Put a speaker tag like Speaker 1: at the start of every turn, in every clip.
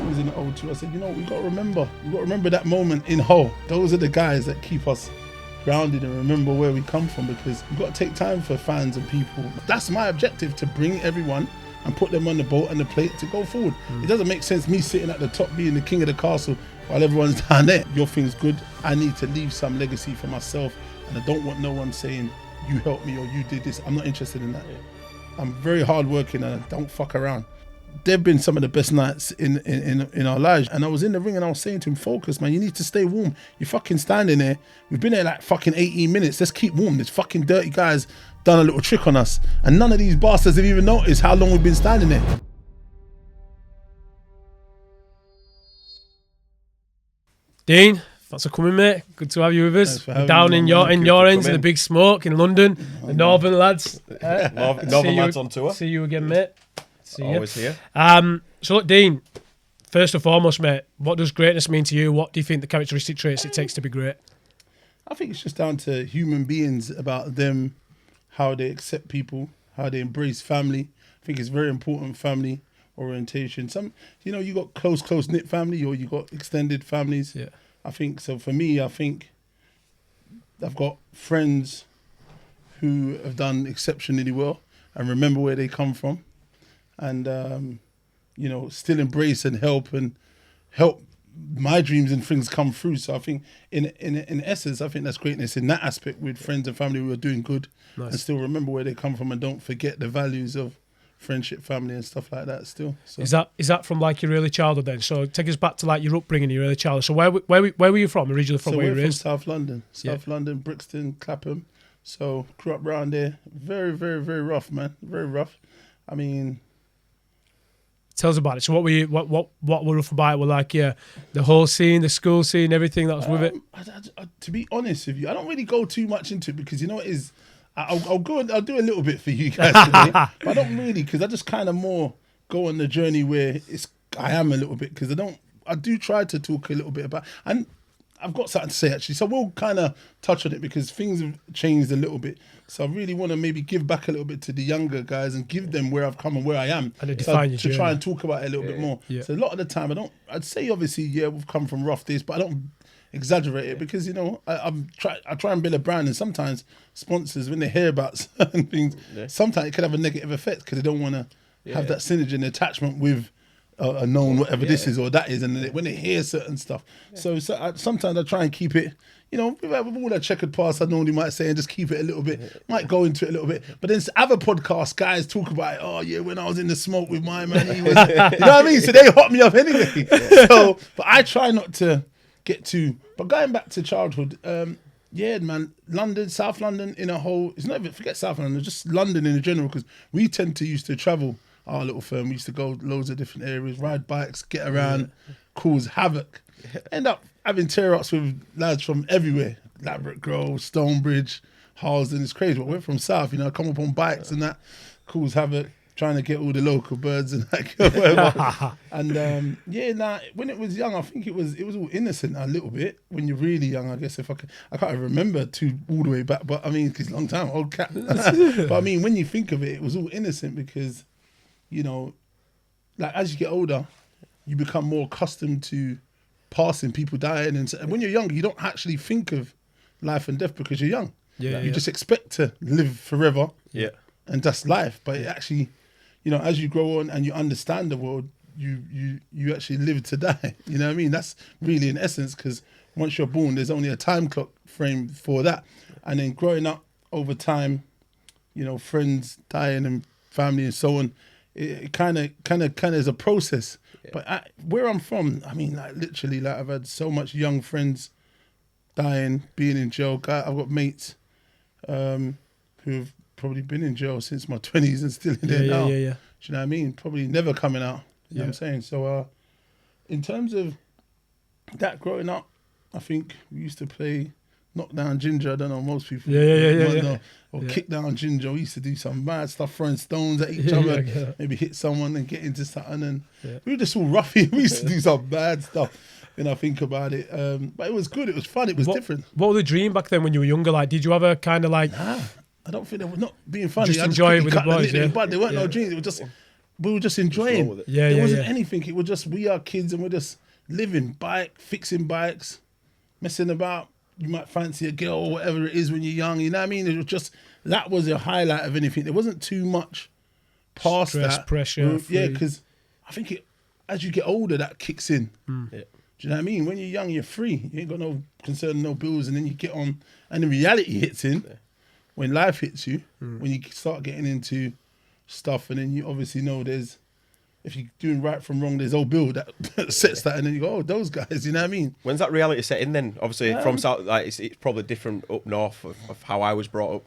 Speaker 1: we was in the O2, I said, you know, we got to remember that moment in Hull. Those are the guys that keep us grounded and remember where we come from, because we've got to take time for fans and people. That's my objective, to bring everyone and put them on the boat and the plate to go forward. It doesn't make sense me sitting at the top being the king of the castle while everyone's down there. Your thing's good. I need to leave some legacy for myself, and I don't want no one saying, you helped me or you did this. I'm not interested in that. I'm very hardworking and I don't fuck around. They've been some of the best nights in our lives. And I was in the ring and I was saying to him, focus, man, you need to stay warm. You're fucking standing there. We've been there like fucking 18 minutes. Let's keep warm. This fucking dirty guy's done a little trick on us. And none of these bastards have even noticed how long we've been standing there.
Speaker 2: Dean, thanks for coming, mate. Good to have you with us. Down in your ends of the big smoke in London. The Northern lads.
Speaker 3: Northern lads on tour.
Speaker 2: See you again, mate.
Speaker 3: Always here.
Speaker 2: So look, Dean, first and foremost, mate, what does greatness mean to you? What do you think the characteristic traits it takes to be great?
Speaker 1: I think it's just down to human beings, about them, how they accept people, how they embrace family. I think it's very important, family orientation. Some, you know, you got close knit family, or you got extended families.
Speaker 2: Yeah.
Speaker 1: I think so. For me, I think I've got friends who have done exceptionally well and remember where they come from, and you know, still embrace and help my dreams and things come through. So I think in essence, I think that's greatness in that aspect, with friends and family who are doing good. Nice. And still remember where they come from and don't forget the values of friendship, family and stuff like that still. So.
Speaker 2: Is that from like your early childhood then? So take us back to like your upbringing, your early childhood. So where were you from originally? From where you were raised?
Speaker 1: From South London, Brixton, Clapham. So grew up around there. Very, very, very rough, man. Very rough. I mean,
Speaker 2: tell us about it. So what were rough about it? Were like, yeah, the whole scene, the school scene, everything that was with it?
Speaker 1: To be honest with you, I don't really go too much into it, because you know what it is, I'll do a little bit for you guys today, but I don't really, because I just kind of more go on the journey where I am a little bit, because I do try to talk a little bit about, and I've got something to say actually, so we'll kind of touch on it because things have changed a little bit. So I really want to maybe give back a little bit to the younger guys and give them where I've come and where I am,
Speaker 2: and to
Speaker 1: try and talk about it a little bit more. Yeah. So a lot of the time I'd say obviously, yeah, we've come from rough days, but I don't exaggerate it, because, you know, I try and build a brand, and sometimes sponsors, when they hear about certain things, sometimes it can have a negative effect, because they don't want to have that synergy and attachment with a known whatever this is or that is, and when they hear certain stuff. So sometimes I try and keep it, you know, with all that checkered past, I normally might say, and just keep it a little bit, might go into it a little bit. But then other podcasts, guys talk about it, oh yeah, when I was in the smoke with my man, he was, you know what I mean? So they hot me up anyway. So, but I try not to get too, but going back to childhood, yeah, man, London, South London in a whole, it's not even, forget South London, just London in general, because we used to travel, our little firm, we used to go loads of different areas, ride bikes, get around, cause havoc. End up having tear-ups with lads from everywhere, Ladbroke Grove, Stonebridge, Harlesden, it's crazy, but we're from South, you know, come up on bikes and that, cause havoc, trying to get all the local birds and that, whatever. And when it was young, I think it was all innocent a little bit. When you're really young, I guess, I can't even remember all the way back, but I mean, it's a long time, old cat. But I mean, when you think of it was all innocent, because, you know, like as you get older, you become more accustomed to passing, people dying, and when you're younger, you don't actually think of life and death because you're young. You just expect to live forever. Yeah. And that's life. But it actually, you know, as you grow on and you understand the world, you actually live to die. You know what I mean? That's really in essence, because once you're born, there's only a time clock frame for that. And then growing up over time, you know, friends dying and family and so on, it kind of is a process. Yeah. But where I'm from, I mean, like literally, like I've had so much young friends dying, being in jail. I've got mates who've probably been in jail since my 20s and still in there now. Do you know what I mean? Probably never coming out. You know what I'm saying? So in terms of that growing up, I think we used to play knockdown ginger. I don't know, most people know. Or kick down ginger. We used to do some mad stuff, throwing stones at each other, maybe hit someone and get into something. And we were just all roughy. We used to do some bad stuff when I think about it. But it was good. It was fun. It was different.
Speaker 2: What was the dream back then when you were younger? Like, did you have a kind of like...
Speaker 1: Nah, I don't think they were not being funny.
Speaker 2: Just enjoy it with the boys,
Speaker 1: But there weren't no dreams. It was just we were just enjoying.
Speaker 2: There
Speaker 1: wasn't anything. It was just, we are kids and we're just living, fixing bikes, messing about. You might fancy a girl or whatever it is when you're young. You know what I mean? It was just, that was a highlight of anything. There wasn't too much past
Speaker 2: stress,
Speaker 1: that.
Speaker 2: Pressure.
Speaker 1: Yeah, because I think as you get older, that kicks in. Yeah. Do you know what I mean? When you're young, you're free. You ain't got no concern, no bills, and then you get on, and the reality hits in when life hits you, when you start getting into stuff, and then you obviously know if you're doing right from wrong, there's old Bill that sets that, and then you go, oh, those guys, you know what I mean?
Speaker 3: When's that reality set in then? Obviously, from South, like it's probably different up north of how I was brought up.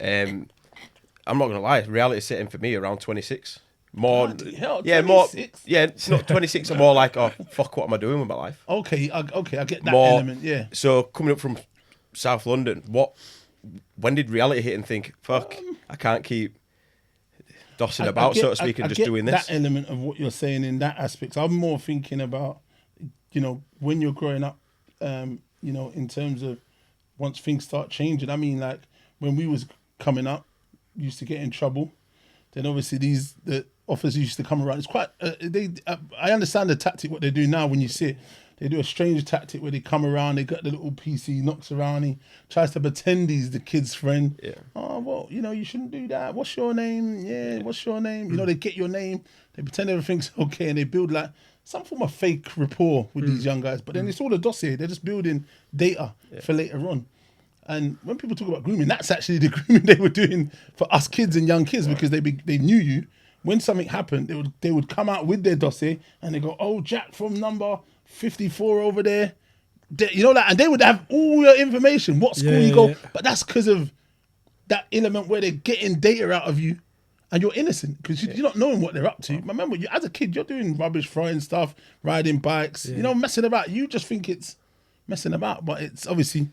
Speaker 3: I'm not gonna lie, reality set in for me around 26. More,
Speaker 1: hell,
Speaker 3: yeah,
Speaker 1: 26?
Speaker 3: it's not 26 or more like, oh fuck, what am I doing with my life?
Speaker 1: Okay, I get that element, yeah.
Speaker 3: So coming up from South London, when did reality hit and think, fuck, I can't keep dossing about, so to speak, and just doing this?
Speaker 1: That element of what you're saying in that aspect, I'm more thinking about, when you're growing up, in terms of once things start changing. I mean, like when we was coming up, we used to get in trouble. Then obviously the offers used to come around. It's quite, I understand the tactic, what they do now when you see it. They do a strange tactic where they come around, they got the little PC, knocks around, he tries to pretend he's the kid's friend. Yeah. Oh, well, you shouldn't do that. What's your name? Yeah, what's your name? They get your name, they pretend everything's okay, and they build like some form of fake rapport with these young guys. But then it's all a dossier. They're just building data for later on. And when people talk about grooming, that's actually the grooming they were doing for us kids and young kids, because they knew you. When something happened, they would come out with their dossier and they go, oh, Jack from number 54 over there. And they would have all your information, what school you go. Yeah. But that's because of that element where they're getting data out of you and you're innocent because you're not knowing what they're up to. Remember, as a kid, you're doing rubbish, throwing stuff, riding bikes, messing about. You just think it's messing about, but it's obviously...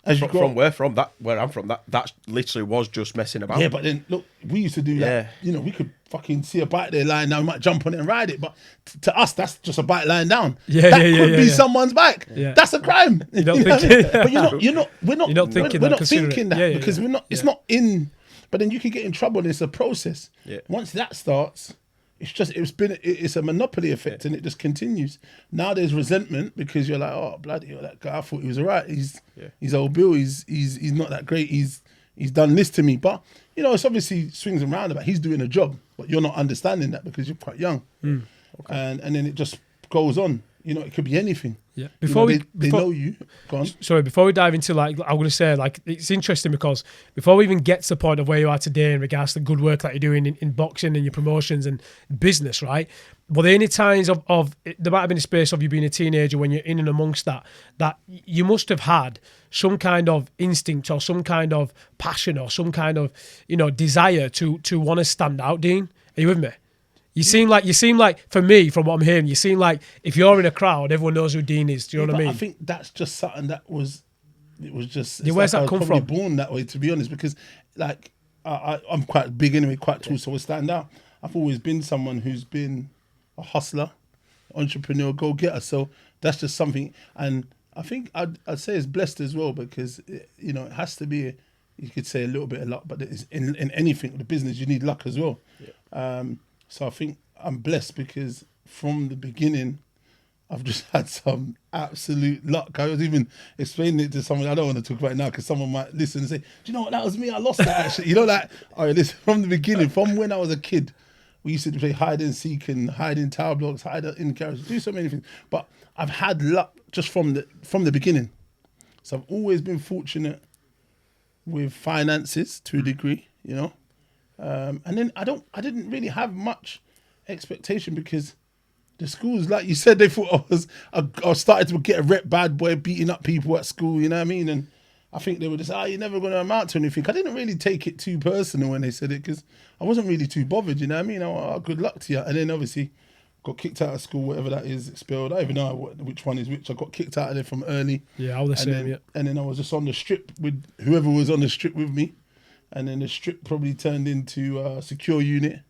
Speaker 3: Where I'm from, that literally was just messing about.
Speaker 1: Yeah, but then look, we used to do that. We could fucking see a bike there lying down, we might jump on it and ride it. But to us, that's just a bike lying down. That could be someone's bike. Yeah. That's a crime.
Speaker 2: You don't think,
Speaker 1: but we're not thinking that
Speaker 2: because
Speaker 1: we're not. It's not in. But then you can get in trouble, and it's a process. Yeah. Once that starts, it's a monopoly effect, and it just continues. Now there's resentment because you're like, oh bloody hell, that guy, I thought he was alright. He's old Bill. He's not that great. He's done this to me. But it's obviously swings and roundabouts. He's doing a job, but you're not understanding that because you're quite young. Okay. And then it just goes on. It could be anything. Yeah. Before they know you. Go on.
Speaker 2: Sorry, before we dive into I'm going to say it's interesting because before we even get to the point of where you are today in regards to the good work that you're doing in boxing and your promotions and business, right? Were there any times of there might have been a space of you being a teenager when you're in and amongst that you must have had some kind of instinct or some kind of passion or some kind of desire to want to stand out, Dean? Are you with me? You seem like, for me, from what I'm hearing, you seem like if you're in a crowd, everyone knows who Dean is. Do you know what I mean?
Speaker 1: I think that's just something that was just...
Speaker 2: where's that come from?
Speaker 1: Born that way, to be honest, because I'm quite big anyway, quite tall, so I stand out. I've always been someone who's been a hustler, entrepreneur, go-getter, so that's just something. And I think I'd say it's blessed as well because, it has to be, you could say a little bit of luck, but in anything with the business, you need luck as well. Yeah. So I think I'm blessed because from the beginning, I've just had some absolute luck. I was even explaining it to someone. I don't want to talk about it now because someone might listen and say, do you know what, that was me, I lost that actually. All right, listen, from the beginning, from when I was a kid, we used to play hide and seek and hide in tower blocks, hide in carriages, do so many things. But I've had luck just from the beginning. So I've always been fortunate with finances to a degree, and then I didn't really have much expectation because the schools, like you said, they thought I started to get a rep bad boy beating up people at school, you know what I mean? And I think they were just, you're never going to amount to anything. I didn't really take it too personal when they said it because I wasn't really too bothered, you know what I mean? Oh, good luck to you. And then obviously got kicked out of school, whatever that is, expelled. I don't even know which one is which. I got kicked out of there from early.
Speaker 2: Yeah, all the same,
Speaker 1: And then I was just on the strip with whoever was on the strip with me. And then the strip probably turned into a secure unit.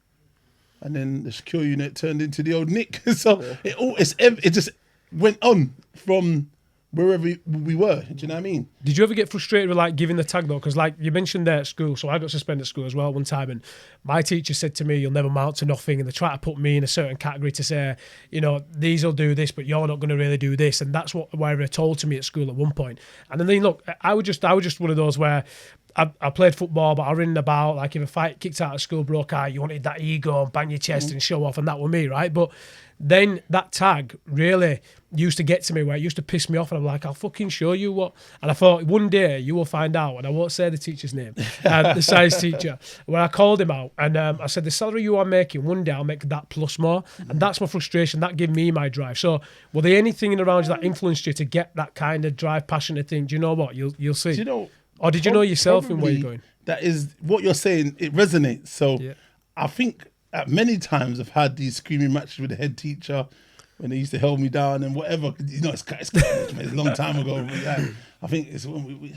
Speaker 1: And then the secure unit turned into the old Nick. So it just went on from wherever we were. Do you know what I mean?
Speaker 2: Did you ever get frustrated with like giving the tag though? Because like you mentioned there at school, so I got suspended at school as well one time, and my teacher said to me, "You'll never amount to nothing," and they try to put me in a certain category to say, you know, these will do this, but you're not going to really do this, and that's what they were told to me at school at one point. And then look, I was just one of those where I played football, but I ran about, like if a fight kicked out of school broke out, you wanted that ego and bang your chest and show off, and that were me, right? But then that tag really used to get to me where it used to piss me off, and I'm like, I'll fucking show you what. And I thought, one day you will find out, and I won't say the teacher's name, the science teacher, when I called him out, and I said, the salary you are making, one day I'll make that plus more. And that's my frustration. That gave me my drive. So were there anything around you that influenced you to get that kind of drive, passion to think, do you know what, you'll see?
Speaker 1: Do you know?
Speaker 2: Or did you know yourself in where you're going?
Speaker 1: That is what you're saying. It resonates. So I think at many times I've had these screaming matches with the head teacher when they used to hold me down and whatever. You know, it's a long time ago. But yeah, I think it's when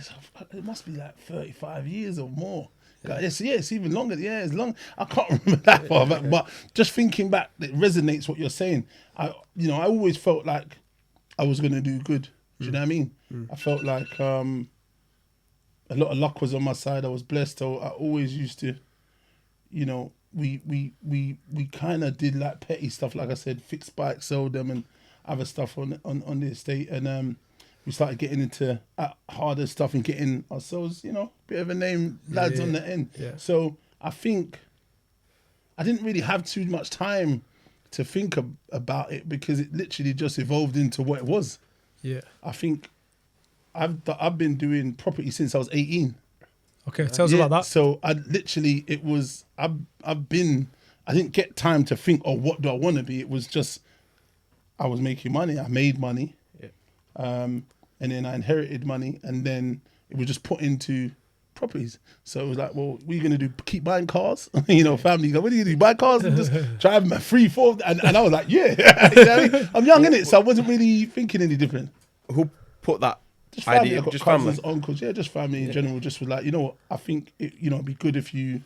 Speaker 1: it must be like 35 years or more. It's even longer. Yeah, it's long. I can't remember that far back. But just thinking back, it resonates what you're saying. I always felt like I was going to do good. Do you know what I mean? I felt like a lot of luck was on my side. I was blessed. So I always used to, you know, we kind of did like petty stuff, like I said, fixed bikes, sold them, and other stuff on the estate. And we started getting into harder stuff and getting ourselves, you know, a bit of a name, lads on the end. Yeah. So I think I didn't really have too much time to think about it because it literally just evolved into what it was. Yeah. I think I've been doing property since I was 18.
Speaker 2: Okay, tell us about that.
Speaker 1: So I literally, I didn't get time to think, oh, what do I want to be? It was just, I was making money. I made money. Yeah. And then I inherited money, and then it was just put into properties. So it was like, well, what are you going to do? Keep buying cars? You know, family go, what are you going to do? Buy cars and just drive them at 3, 4? And I was like, yeah. You know what I mean? I'm young, innit? So I wasn't really thinking any different.
Speaker 3: Who put that?
Speaker 1: Just family. I've got cousins, uncles, just family in general. Just was like, you know what, I think it'd be good if you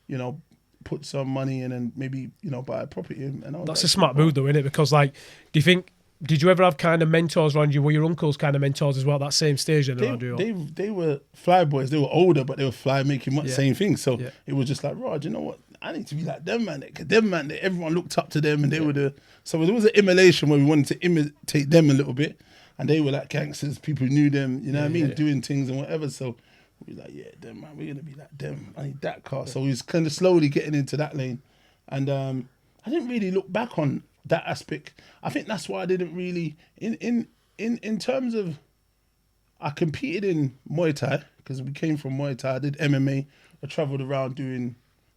Speaker 1: know, put some money in and maybe, you know, buy a property. And
Speaker 2: that's like, a smart move though, isn't it? Because like, did you ever have kind of mentors around you? Were your uncles kind of mentors as well at that same stage around you?
Speaker 1: They were fly boys. They were older, but they were fly making the same thing. So it was just like, Rod, you know what? I need to be like them, man. Because them, man, everyone looked up to them, and they were so there was an emulation where we wanted to imitate them a little bit. And they were like gangsters, people knew them, you know what I mean, doing things and whatever. So we were like, yeah, them, man, we're going to be like them. I need that car. So we was kind of slowly getting into that lane. And I didn't really look back on that aspect. I think that's why I didn't really, in terms of, I competed in Muay Thai, because we came from Muay Thai. I did MMA. I travelled around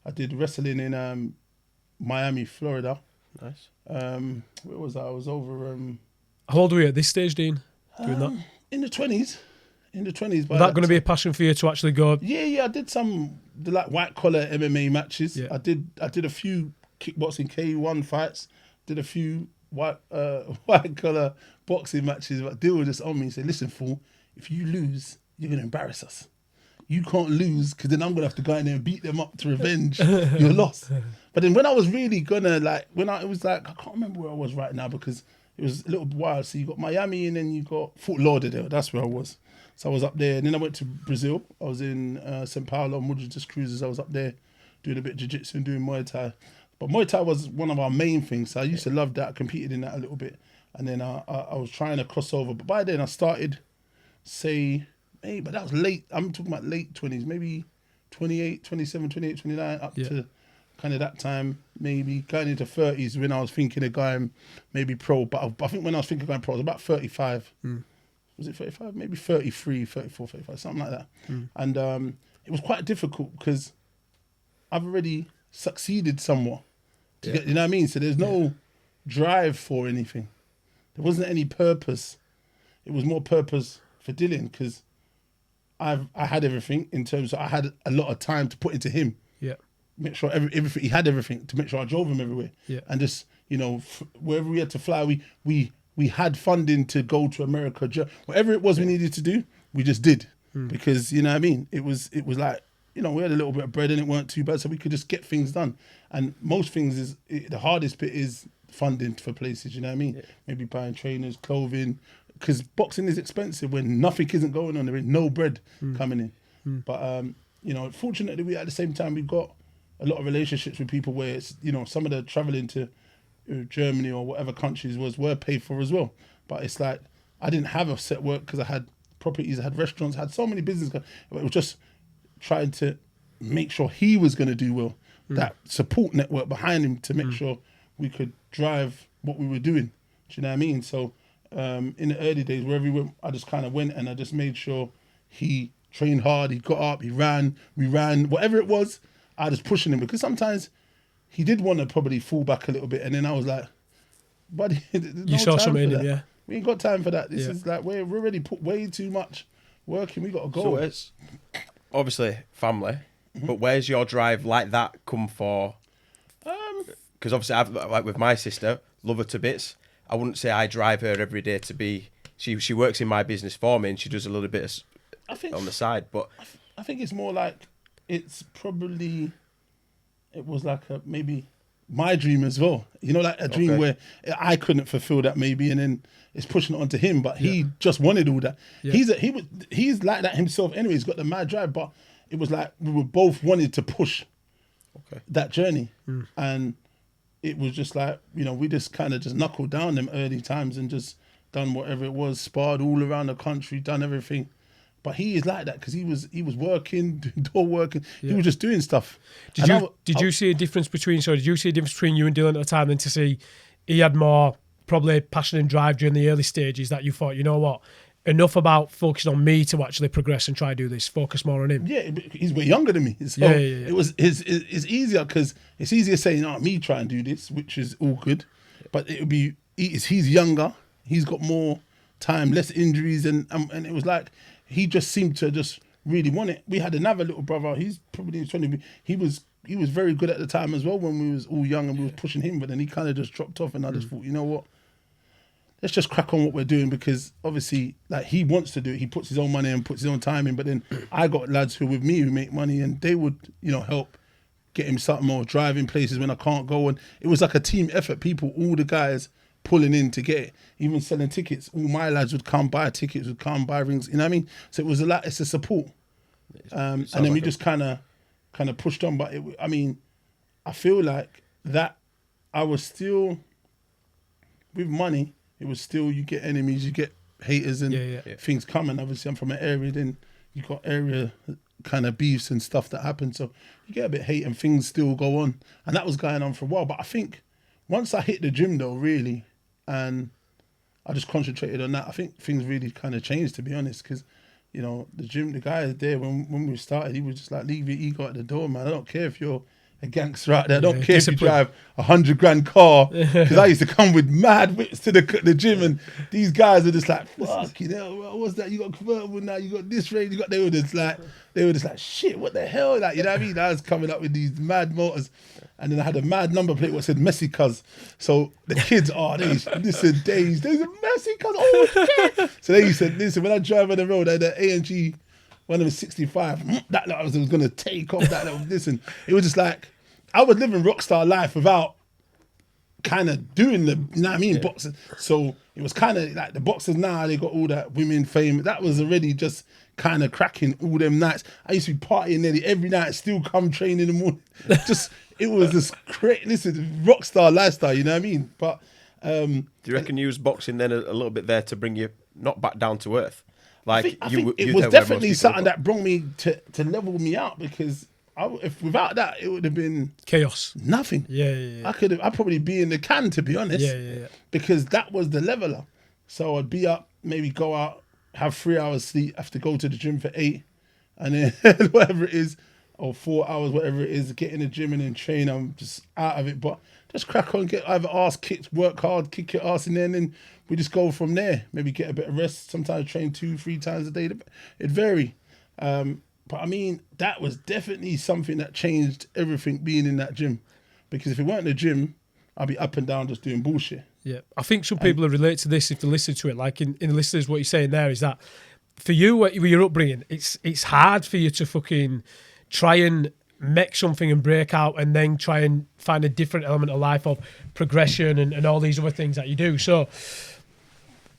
Speaker 1: I did wrestling in Miami, Florida.
Speaker 3: Nice.
Speaker 1: Where was I? I was over...
Speaker 2: How old were you at this stage, Dean, doing that?
Speaker 1: In the 20s. Was
Speaker 2: that going to be a passion for you to actually go?
Speaker 1: Yeah. I did the like white collar MMA matches. Yeah. I did a few kickboxing K1 fights. Did a few white collar boxing matches. But Deal was just on me and said, "Listen, fool, if you lose, you're going to embarrass us. You can't lose because then I'm going to have to go in there and beat them up to revenge your loss." But then when I was really gonna it was like, I can't remember where I was right now because it was a little wild. So you got Miami and then you got Fort Lauderdale. That's where I was. So I was up there. And then I went to Brazil. I was in Sao Paulo, Muitas Cruises. I was up there doing a bit of jiu-jitsu and doing Muay Thai. But Muay Thai was one of our main things. So I used to love that. I competed in that a little bit. And then I was trying to cross over. But by then I started, but that was late. I'm talking about late 20s, maybe 28, 27, 28, 29, up to kind of that time, maybe going into 30s when I was thinking of going maybe pro. But I think when I was thinking of going pro, I was about 35. Was it 35? Maybe 33, 34, 35, something like that. And it was quite difficult because I've already succeeded somewhat. You know what I mean? So there's no drive for anything. There wasn't any purpose. It was more purpose for Dylan because I had everything in terms of I had a lot of time to put into him. Yeah. Make sure everything he had everything to make sure I drove him everywhere. Yeah. And just, you know, wherever we had to fly, we had funding to go to America. Whatever it was we needed to do, we just did. Because, you know what I mean? It was like, you know, we had a little bit of bread and it weren't too bad, so we could just get things done. And most things the hardest bit is funding for places, you know what I mean? Yeah. Maybe buying trainers, clothing, because boxing is expensive when nothing isn't going on. There is no bread coming in. But you know, fortunately, we at the same time we've got a lot of relationships with people where it's, you know, some of the traveling to Germany or whatever countries were paid for as well. But it's like I didn't have a set work because I had properties, I had restaurants, I had so many business. But it was just trying to make sure he was going to do well. That support network behind him to make sure we could drive what we were doing. Do you know what I mean? So in the early days, wherever we went, I just kind of went and I just made sure he trained hard, he got up, we ran, whatever it was, I was pushing him because sometimes he did want to probably fall back a little bit. And then I was like, buddy,
Speaker 2: you saw something in him, yeah.
Speaker 1: We ain't got time for that. This is like, we're already put way too much work in. We got to go.
Speaker 3: So it's obviously family, but where's your drive like that come for? Because obviously, I've, like with my sister, love her to bits. I wouldn't say I drive her every day to be. She works in my business for me, and she does a little bit of on the side. But
Speaker 1: I think it's more like it was like maybe my dream as well. You know, like a dream where I couldn't fulfill that maybe, and then it's pushing it onto him. But he just wanted all that. Yeah. He's like that himself anyway. He's got the mad drive, but it was like we were both wanted to push that journey, and it was just like, you know, we just kind of just knuckled down them early times and just done whatever it was, sparred all around the country, done everything. But he is like that because he was working, door working. He was just doing stuff.
Speaker 2: Did you see a difference between you and Dylan at the time than to see he had more probably passion and drive during the early stages that you thought, you know what, enough about focusing on me to actually progress and try to do this, focus more on him?
Speaker 1: Yeah, he's way younger than me. So it was it's easier because it's easier saying, oh, me try and do this, which is all good. But it would be, he's younger, he's got more time, less injuries, and it was like, he just seemed to just really want it. We had another little brother. He's probably 20. He was very good at the time as well when we was all young and we was pushing him. But then he kind of just dropped off, and I just thought, you know what? Let's just crack on what we're doing because obviously, like, he wants to do it. He puts his own money and puts his own time in. But then I got lads who with me who make money, and they would, you know, help get him something or driving places when I can't go. And it was like a team effort. People, all the guys pulling in to get it, even selling tickets. All my lads would come buy tickets, would come buy rings. You know what I mean? So it was it's a support. And then we just kind of pushed on. But I feel like that I was still with money. It was still, you get enemies, you get haters, and things coming. Obviously, I'm from an area. Then you got area kind of beefs and stuff that happen. So you get a bit hate, and things still go on. And that was going on for a while. But I think once I hit the gym, though, really. And I just concentrated on that. I think things really kind of changed, to be honest, because, you know, the gym, the guy there, when we started, he was just like, leave your ego at the door, man. I don't care if you're a gangster out there. I don't care if you drive $100,000 car. Because I used to come with mad whips to the gym, and these guys are just like, fuck, you know, what's that? You got convertible now, you got this range, they were just like, shit, what the hell? Like, you know what I mean? I was coming up with these mad motors. And then I had a mad number plate what said Messi cuz. So the kids, there's a Messi cuz, oh shit. So they used to, listen, when I drive on the road, I had an AMG, one of them 65, that I was going to take off that. Listen, it was just like, I was living rockstar life without kind of doing the, you know what I mean, boxing. So it was kind of like the boxers now, they got all that women fame. That was already just kind of cracking all them nights. I used to be partying nearly every night, still come train in the morning. It was this great, listen, rock star lifestyle, you know what I mean? But
Speaker 3: do you reckon you use boxing then a little bit there to bring you not back down to earth? Like
Speaker 1: I think it was definitely something that brought me to level me out, because if without that it would have been
Speaker 2: chaos,
Speaker 1: nothing. I'd probably be in the can, to be honest. Because that was the leveler. So I'd be up, maybe go out, have 3 hours sleep, have to go to the gym for 8, and then whatever it is, or 4 hours, whatever it is, get in the gym and then train. I'm just out of it. But just crack on, get either ass kicked, work hard, kick your ass in there, and then we just go from there. Maybe get a bit of rest. Sometimes train 2-3 times a day. It vary. But I mean, that was definitely something that changed everything, being in that gym. Because if it weren't the gym, I'd be up and down just doing bullshit.
Speaker 2: Yeah, I think some people will relate to this if they listen to it. Like in the listeners, what you're saying there is that for you, with your upbringing, it's hard for you to fucking try and make something and break out and then try and find a different element of life of progression and all these other things that you do. So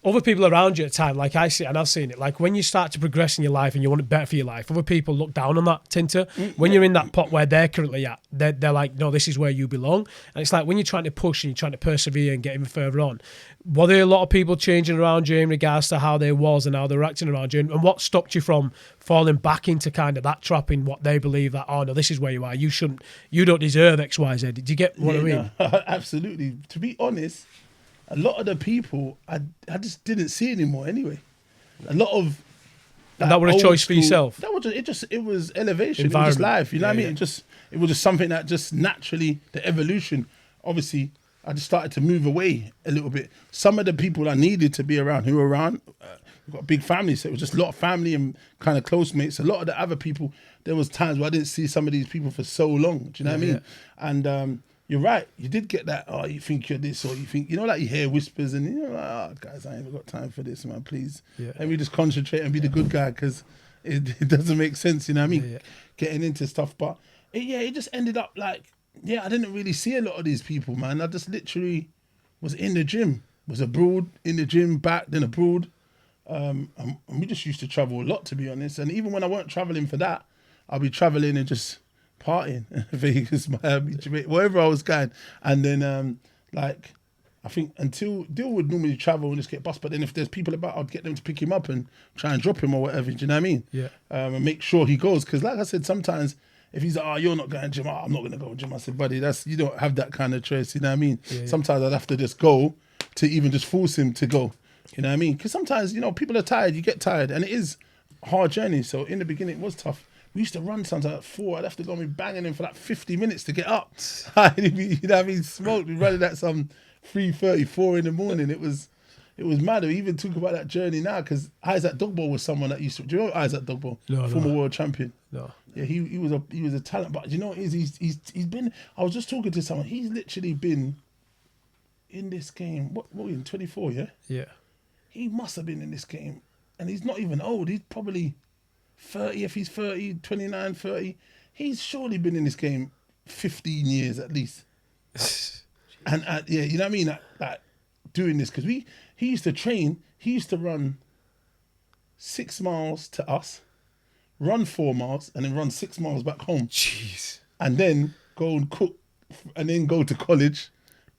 Speaker 2: other people around you at the time, like I see, and I've seen it, like when you start to progress in your life and you want it better for your life, other people look down on that, Tinter. When you're in that pot where they're currently at, they're like, no, this is where you belong. And it's like when you're trying to push and you're trying to persevere and get even further on, were there a lot of people changing around you in regards to how they was and how they're acting around you? And what stopped you from falling back into kind of that trap in what they believe that, oh no, this is where you are, you don't deserve X, Y, Z. Did you get what I mean?
Speaker 1: No, absolutely. To be honest, a lot of the people I just didn't see anymore anyway. A lot of
Speaker 2: and that was a choice for yourself.
Speaker 1: That was it was elevation. It was just life. You know what I mean? It was just something that just naturally, the evolution. Obviously, I just started to move away a little bit. Some of the people I needed to be around, who were around, we've got a big family, so it was just a lot of family and kind of close mates. A lot of the other people, there was times where I didn't see some of these people for so long. Do you know what I mean? And you're right. You did get that. Oh, you think you're this, or you think, you know, like you hear whispers, and you're like, oh, guys, I ain't even got time for this, man. Please, let me just concentrate and be the good guy, because it doesn't make sense. You know what I mean? Getting into stuff, but it just ended up like, I didn't really see a lot of these people, man. I just literally was in the gym, was abroad, in the gym, back, then abroad, and we just used to travel a lot, to be honest. And even when I weren't traveling for that, I'll be traveling and just partying, Vegas, Miami, Jamaica, wherever I was going. And then, like, I think until Dill would normally travel and just get bus, but then if there's people about, I'd get them to pick him up and try and drop him or whatever. Do you know what I mean?
Speaker 2: Yeah.
Speaker 1: And make sure he goes, because like I said, sometimes if he's like, oh, you're not going to gym, oh, I'm not going to go to gym. I said, buddy, you don't have that kind of choice. You know what I mean? Sometimes I'd have to just go to even just force him to go. You know what I mean? Because sometimes, you know, people are tired, you get tired, and it is a hard journey. So in the beginning, it was tough. We used to run sometimes at 4. I'd have to go and be banging him for like 50 minutes to get up. You know what I mean? Smoked. We running at some 3:30, 4 in the morning. It was mad. We even talk about that journey now, because Isaac Dogbo was someone that used to. Do you know Isaac Dogbo?
Speaker 2: No,
Speaker 1: former world champion.
Speaker 2: No.
Speaker 1: Yeah, he was a talent. But you know what it is? He's been. I was just talking to someone. He's literally been in this game. What were we in 24? Yeah.
Speaker 2: Yeah.
Speaker 1: He must have been in this game, and he's not even old. He's probably 30, if he's 30, 29, 30. He's surely been in this game 15 years at least. And you know what I mean? Like doing this, because he used to train, he used to run 6 miles to us, run 4 miles, and then run 6 miles back home.
Speaker 2: Jeez.
Speaker 1: And then go and cook, and then go to college,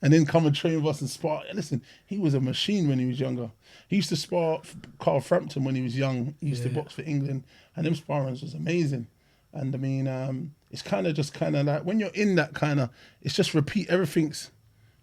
Speaker 1: and then come and train with us and spar. Listen, he was a machine when he was younger. He used to spar Carl Frampton when he was young. He used to box for England, and them sparrings was amazing. And I mean, it's kind of like when you're in that kind of, it's just repeat everything's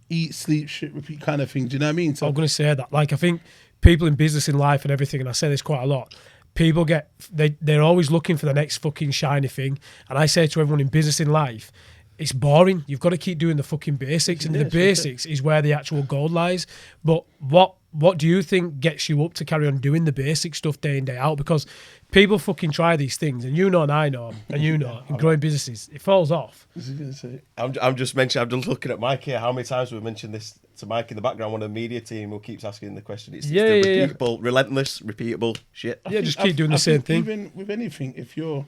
Speaker 1: eat, sleep, shit, repeat kind of thing. Do you know what I mean? So
Speaker 2: I'm going to say that. Like, I think people in business, in life and everything, and I say this quite a lot, people they're always looking for the next fucking shiny thing. And I say to everyone in business, in life, it's boring. You've got to keep doing the fucking basics, and the basics is where the actual gold lies. But what do you think gets you up to carry on doing the basic stuff day in, day out? Because people fucking try these things, and you know, and I know, and you know, in growing businesses, it falls off.
Speaker 1: What's he gonna say?
Speaker 3: I'm just looking at Mike here. How many times we've mentioned this to Mike in the background? One of the media team who keeps asking the question. It's the repeatable, relentless, repeatable shit.
Speaker 2: Yeah, just keep doing the same thing.
Speaker 1: Even with anything, if you're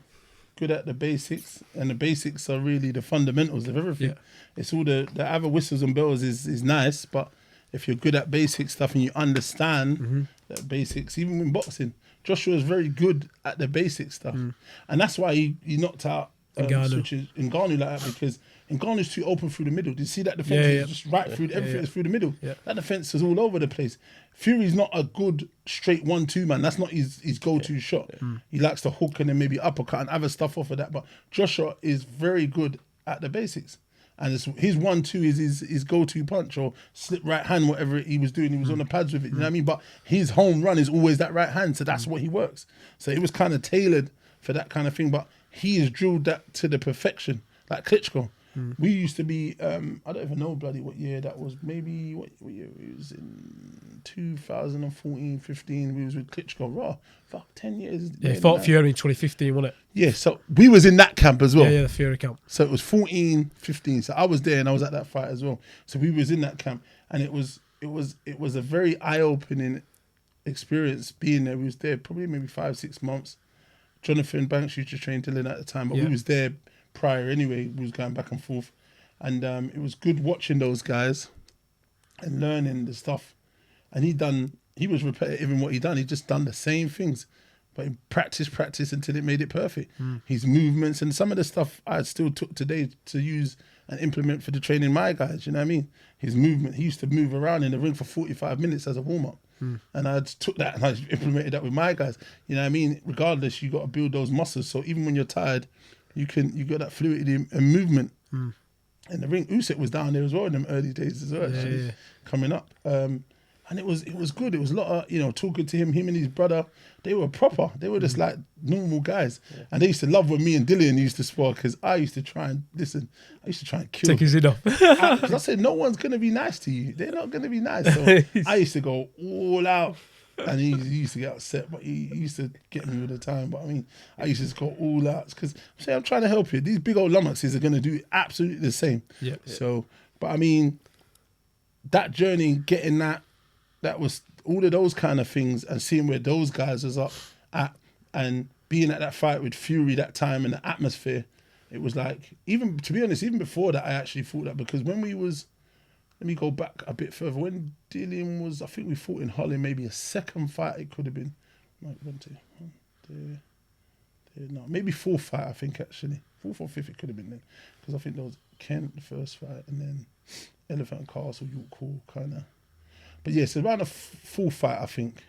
Speaker 1: good at the basics, and the basics are really the fundamentals of everything. It's all the other whistles and bells is nice, but if you're good at basic stuff and you understand the basics, even in boxing, Joshua is very good at the basic stuff, and that's why he knocked out switches in Ngannou like that, because Ngannou's too open through the middle. Did you see that defense? Is just right through everything is through the middle. That defense is all over the place. Fury's not a good straight 1-2 man. That's not his go-to shot. He likes to hook and then maybe uppercut and other stuff off of that. But Joshua is very good at the basics. And his 1-2 is his go-to punch, or slip right hand, whatever he was doing. He was on the pads with it, you know what I mean? But his home run is always that right hand, so that's what he works. So it was kind of tailored for that kind of thing, but he has drilled that to the perfection, like Klitschko. We used to be, I don't even know bloody what year that was, maybe, what year? It was in 2014, 15, we was with Klitschko. Raw, fuck, 10 years.
Speaker 2: Yeah, he fought Fury in 2015, wasn't it?
Speaker 1: Yeah, so we was in that camp as well.
Speaker 2: Yeah, the Fury camp.
Speaker 1: So it was 14, 15. So I was there and I was at that fight as well. So we was in that camp, and it was a very eye-opening experience being there. We was there probably maybe 5-6 months. Jonathan Banks used to train Dylan at the time, but we was there prior anyway. We was going back and forth, and it was good watching those guys and learning the stuff. And he he was repetitive in what he done. He just done the same things, but he practice until it made it perfect. His movements and some of the stuff I still took today to use and implement for the training my guys. You know what I mean? His movement. He used to move around in the ring for 45 minutes as a warm up. And I took that and I implemented that with my guys. You know what I mean? Regardless, you got to build those muscles. So even when you're tired, you got that fluidity and movement. And the ring, Usyk was down there as well in them early days as well, actually, coming up. And it was good. It was a lot of, talking to him and his brother. They were proper. They were just like normal guys. Yeah. And they used to love when me and Dillian used to spar, because I used to try and, I used to try and kill.
Speaker 2: Take his head off.
Speaker 1: Because I said, no one's going to be nice to you. They're not going to be nice. So I used to go all out. And he used to get upset, but he used to get me all the time. But I mean, I used to just go all out because I'm trying to help you. These big old lummoxes are going to do absolutely the same. Yeah. So, but I mean, that journey, getting that was all of those kind of things, and seeing where those guys was up at, and being at that fight with Fury that time and the atmosphere, it was like, even to be honest, even before that, I actually thought that, because when we was, let me go back a bit further. When Dillian was, I think we fought in Holland, maybe a second fight it could have been. No, maybe fourth fight, I think, actually. Fourth or fifth it could have been then. Because I think there was Kent, the first fight, and then Elephant and Castle, York Hall, kind of. But yeah, so around the fourth fight, I think,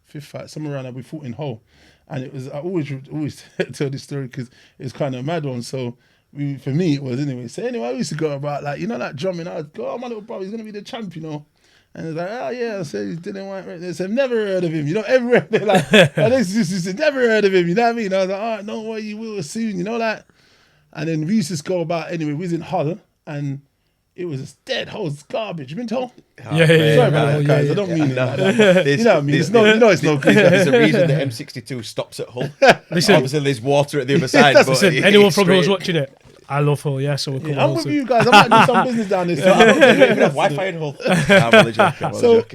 Speaker 1: fifth fight, somewhere around there, we fought in Hull. And it was, I always tell this story because it was kind of a mad one. So, for me, it was anyway. So anyway, I used to go about like drumming. I'd go, oh, my little brother, he's going to be the champ, And it's like, oh yeah, I said he's Dean Whyte. They said, never heard of him. Everywhere they're like, and they just never heard of him. You know what I mean? I was like, all right, no way, you will soon. And then we used to just go about anyway. We was in Hull, and it was just dead Hull, garbage. You been told?
Speaker 2: Yeah.
Speaker 1: Sorry about that, guys. I don't mean it like that. You know what I mean? It's no good.
Speaker 3: There's a reason the M62 stops at Hull.
Speaker 2: Listen,
Speaker 3: obviously, there's water at the other side. But
Speaker 2: anyone from Hull's watching it, I love Hull, yeah. So we'll
Speaker 1: I'm with you guys. I might do some business down there.
Speaker 3: I don't even have Wi-Fi in Hull. I'm really joking.
Speaker 1: So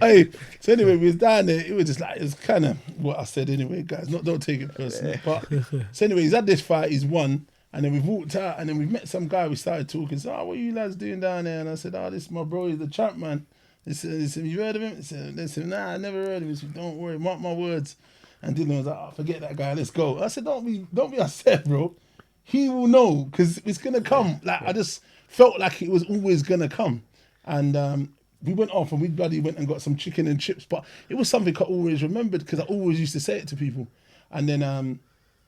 Speaker 1: anyway, we was down there. It was just like, it was kind of what I said anyway, guys. Don't take it personally. But so anyway, he's had this fight. He's won. And then we've walked out, and then we've met some guy. We started talking. So, what are you lads doing down there? And I said, this is my bro. He's the champ, man. They said, you heard of him? They said, nah, I never heard of him. He said, don't worry, mark my words. And Dylan was like, forget that guy. Let's go. I said, don't be upset, bro. He will know, because it's gonna come. Like, I just felt like it was always gonna come. And we went off, and we bloody went and got some chicken and chips. But it was something I always remembered, because I always used to say it to people. And then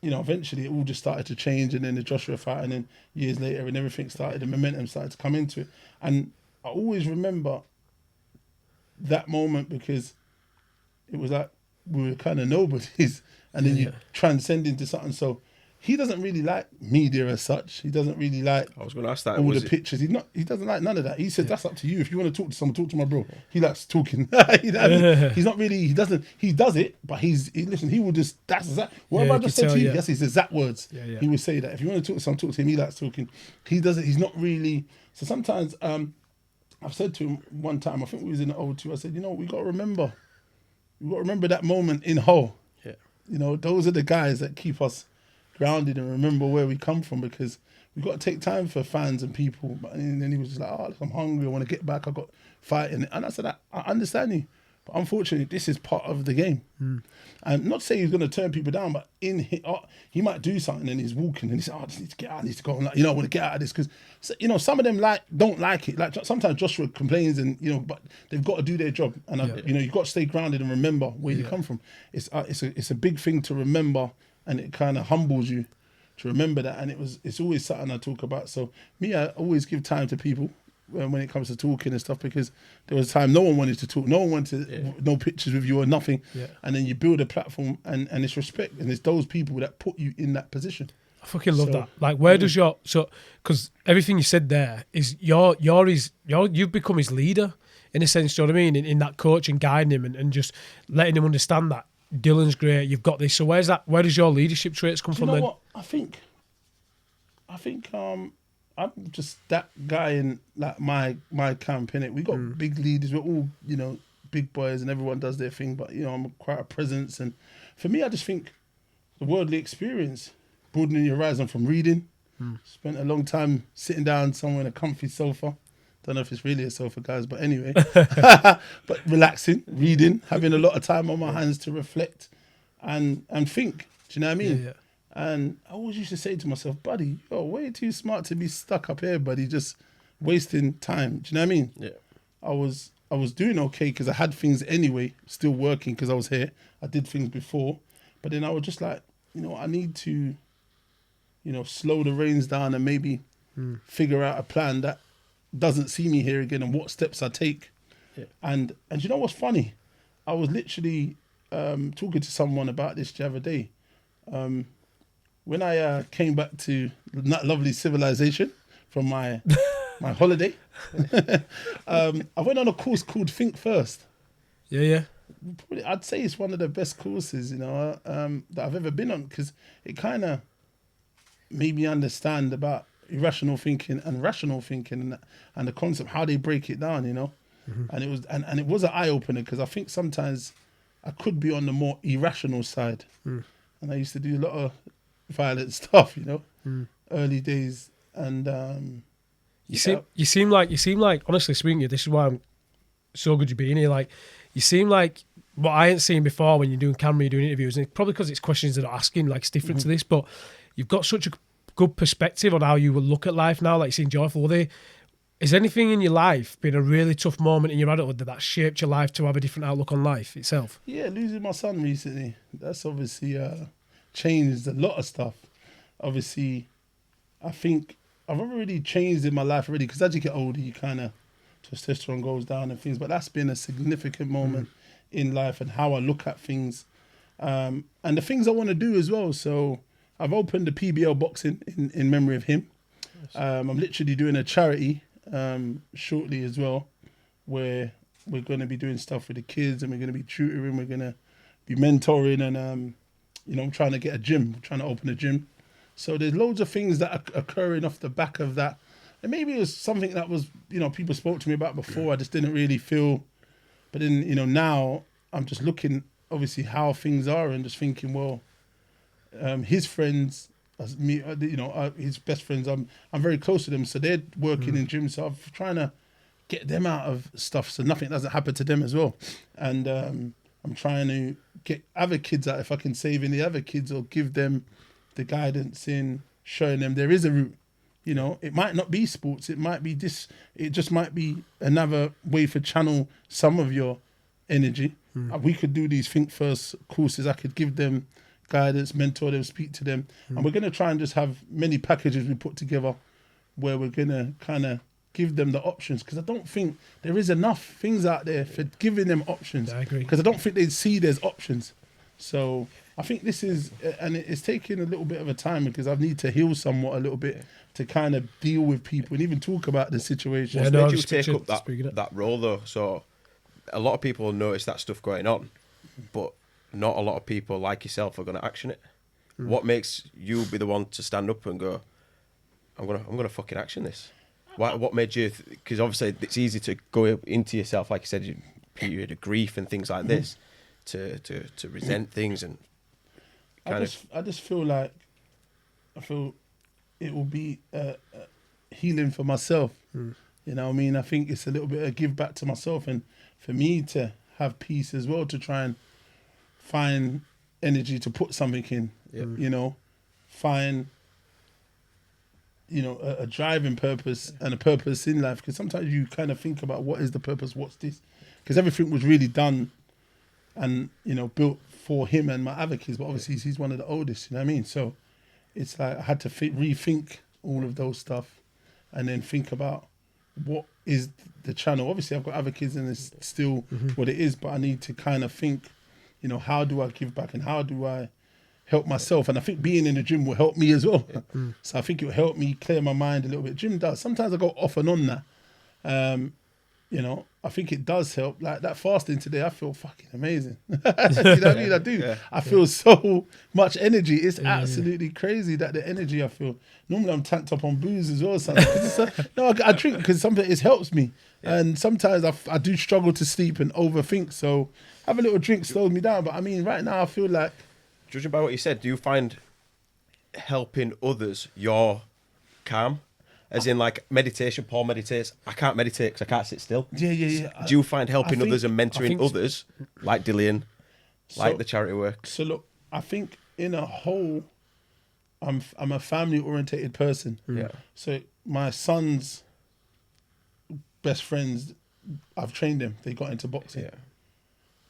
Speaker 1: eventually it all just started to change, and then the Joshua fight, and then years later, and everything started, the momentum started to come into it. And I always remember that moment, because it was like we were kind of nobodies, and then you transcend into something. So he doesn't really like media as such. He doesn't really like,
Speaker 3: I was going to ask that,
Speaker 1: all the pictures. He doesn't like none of that. He said, that's up to you. If you want to talk to someone, talk to my bro. He likes talking. You know what I mean? He's not really, he does it, but listen, he will just, that's exact. Whatever I just said to you, that's his exact words. He would say that. If you want to talk to someone, talk to him. He likes talking. He does it. He's not really, so sometimes, I've said to him one time, I think we was in the O2, I said, we got to remember that moment in Hull. Yeah. Those are the guys that keep us grounded and remember where we come from, because we've got to take time for fans and people. And then he was just like, I'm hungry, I want to get back, I got fighting. And I said, I understand you, but unfortunately this is part of the game. And not to say he's going to turn people down, but he might do something and he's walking and he said, I just need to get out, I need to go, I want to get out of this, because some of them don't like it. Like sometimes Joshua complains, and but they've got to do their job, and you've got to stay grounded and remember where you come from. It's a big thing to remember, and it kind of humbles you to remember that. And it's always something I talk about. So me, I always give time to people when it comes to talking and stuff, because there was a time no one wanted to talk, no one wanted no pictures with you or nothing. And then you build a platform, and it's respect, and it's those people that put you in that position.
Speaker 2: I fucking love that. Like, where does because everything you said there is you've become his leader in a sense. Do you know what I mean? In that coach and guiding him and just letting him understand that Dylan's great, you've got this. So where does your leadership traits come from then?
Speaker 1: What? I think I'm just that guy in like my camp, innit? We got big leaders, we're all, big boys, and everyone does their thing, but I'm quite a presence. And for me, I just think the worldly experience, broadening your horizon from reading, spent a long time sitting down somewhere in a comfy sofa, Don't know if it's really a sofa, guys, but anyway. But relaxing, reading, having a lot of time on my hands to reflect and think. Do you know what I mean?
Speaker 2: Yeah.
Speaker 1: And I always used to say to myself, buddy, you're way too smart to be stuck up here, buddy, just wasting time. Do you know what I mean?
Speaker 3: Yeah.
Speaker 1: I was doing okay because I had things anyway, still working because I was here. I did things before. But then I was just like, I need to, slow the reins down and maybe figure out a plan that doesn't see me here again and what steps I take.
Speaker 3: Yeah.
Speaker 1: And you know what's funny? I was literally talking to someone about this the other day. When I came back to that lovely civilization from my holiday, I went on a course called Think First.
Speaker 2: Yeah.
Speaker 1: Probably, I'd say it's one of the best courses, that I've ever been on because it kind of made me understand about irrational thinking and rational thinking and the concept, how they break it down,
Speaker 2: Mm-hmm.
Speaker 1: And it was an eye opener because I think sometimes I could be on the more irrational side, and I used to do a lot of violent stuff, early days, and
Speaker 2: you seem like honestly speaking, this is why I'm so good you being here. Like, you seem like what I ain't seen before when you're doing camera, you're doing interviews, and it's probably because it's questions that are asking, like, it's different to this, but you've got such a good perspective on how you will look at life now, like you seem joyful. Is anything in your life been a really tough moment in your adulthood that shaped your life to have a different outlook on life itself?
Speaker 1: Yeah, losing my son recently, that's obviously changed a lot of stuff. Obviously, I think I've already changed in my life already because as you get older, you kind of, testosterone goes down and things, but that's been a significant moment in life and how I look at things, and the things I want to do as well. So I've opened the PBL boxing in memory of him. I'm literally doing a charity shortly as well, where we're going to be doing stuff with the kids and we're going to be tutoring, we're going to be mentoring, and I'm trying to get a gym, trying to open a gym. So there's loads of things that are occurring off the back of that. And maybe it was something that was, people spoke to me about before. I just didn't really feel. But then, now I'm just looking, obviously, how things are and just thinking, well, his friends, as me, his best friends, I'm very close to them. So they're working in gyms. So I'm trying to get them out of stuff so nothing doesn't happen to them as well. And I'm trying to get other kids out if I can save any other kids or give them the guidance in showing them there is a route. It might not be sports. It might be this. It just might be another way for channel some of your energy. We could do these Think First courses. I could give them guidance, mentor them, speak to them. And we're going to try and just have many packages we put together where we're going to kind of give them the options. Because I don't think there is enough things out there for giving them options.
Speaker 2: I agree.
Speaker 1: Because I don't think they see there's options. So I think this is, and it's taking a little bit of a time because I need to heal somewhat a little bit to kind of deal with people and even talk about the situation.
Speaker 3: What's made you take up that role though? So a lot of people notice that stuff going on, but not a lot of people like yourself are going to action it. What makes you be the one to stand up and go, I'm gonna fucking action this? What made you? Because obviously it's easy to go into yourself, like you said, you period of grief and things like this, to resent things and. I
Speaker 1: just feel like it will be healing for myself. You know what I mean? I think it's a little bit of give back to myself and for me to have peace as well, to try and find energy to put something in, find, a driving purpose and a purpose in life. Because sometimes you kind of think about what is the purpose, what's this? Because everything was really done and, built for him and my other kids, but obviously he's one of the oldest, you know what I mean? So it's like I had to rethink all of those stuff and then think about what is the channel. Obviously I've got other kids and it's still what it is, but I need to kind of think, how do I give back and how do I help myself? And I think being in the gym will help me as well. So I think it will help me clear my mind a little bit. Gym does. Sometimes I go off and on that. I think it does help. Like that fasting today, I feel fucking amazing. You know what I mean? I do. Yeah. I feel so much energy. It's absolutely crazy that the energy I feel. Normally I'm tanked up on booze as well. No, I drink because something it helps me. Yeah. And sometimes I do struggle to sleep and overthink. So have a little drink slows me down. But I mean, right now I feel like.
Speaker 3: Judging by what you said, do you find helping others you're calm? As in, like, meditation, Paul meditates. I can't meditate because I can't sit still.
Speaker 1: Yeah.
Speaker 3: Do you find helping others and mentoring others, like Dillian, like the charity work?
Speaker 1: So look, I think in a whole, I'm a family-orientated person.
Speaker 3: Yeah.
Speaker 1: So my son's best friends, I've trained them. They got into boxing.
Speaker 3: Yeah.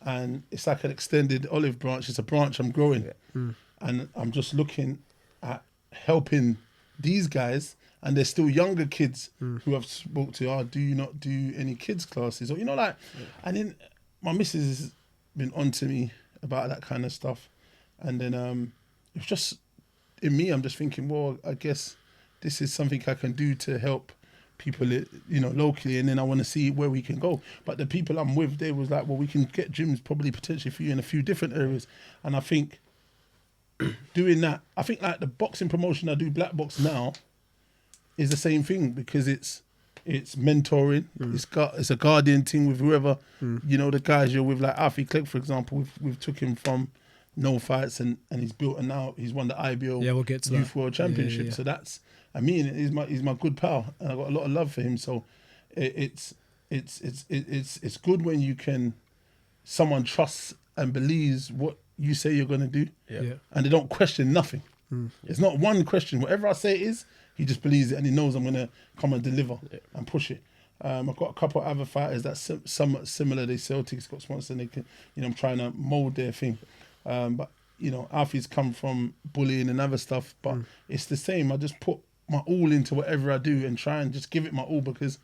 Speaker 1: And it's like an extended olive branch. It's a branch I'm growing.
Speaker 3: Yeah.
Speaker 1: And I'm just looking at helping these guys, and they're still younger kids who I've spoke to. Do you not do any kids classes? Or, and then my missus has been on to me about that kind of stuff. And then it's just, in me, I'm just thinking, well, I guess this is something I can do to help people, locally, and then I want to see where we can go. But the people I'm with, they was like, well, we can get gyms probably potentially for you in a few different areas. And I think doing that, I think like the boxing promotion I do, Blvck Box now, is the same thing, because it's mentoring. It's a guardian thing with whoever, the guys you're with, like Alfie Clegg, for example. We've took him from no fights and he's built, and now he's won the IBO
Speaker 2: we'll get to
Speaker 1: Youth
Speaker 2: that.
Speaker 1: World Championship. So that's, he's my good pal, and I got a lot of love for him. So it's good when you can, someone trusts and believes what you say you're gonna do, and they don't question nothing. It's not one question. Whatever I say it is, he just believes it, and he knows I'm gonna come and deliver and push it. I've got a couple of other fighters that somewhat similar. They Celtics got sponsored, and they can, I'm trying to mold their thing. But Alfie's come from bullying and other stuff, but it's the same. I just put my all into whatever I do and try and just give it my all, because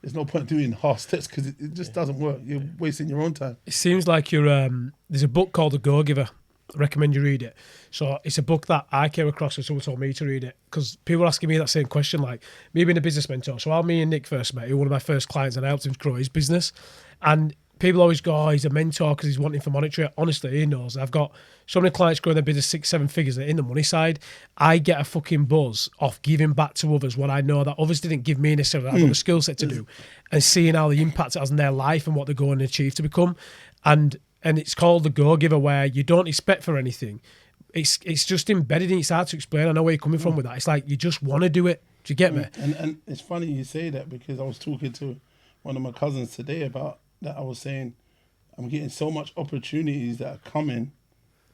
Speaker 1: there's no point doing half steps, because it just doesn't work. You're wasting your own time.
Speaker 2: It seems like you're. There's a book called The Go-Giver. I recommend you read it. So it's a book that I came across, and someone told me to read it, because people are asking me that same question, like me being a business mentor. So me and Nick first met, he was one of my first clients, and I helped him grow his business. And people always go, oh, he's a mentor because he's wanting for monetary. Honestly, he knows. I've got so many clients growing their business 6-7 figures. They're in the money side. I get a fucking buzz off giving back to others what I know that others didn't give me necessarily. I've got the skill set to do, and seeing how the impact it has on their life and what they're going to achieve to become. And it's called The Go-Giver, where you don't expect for anything. It's just embedded in. It's hard to explain. I know where you're coming from with that. It's like you just want to do it. Do you get me?
Speaker 1: And it's funny you say that, because I was talking to one of my cousins today about that. I was saying I'm getting so much opportunities that are coming.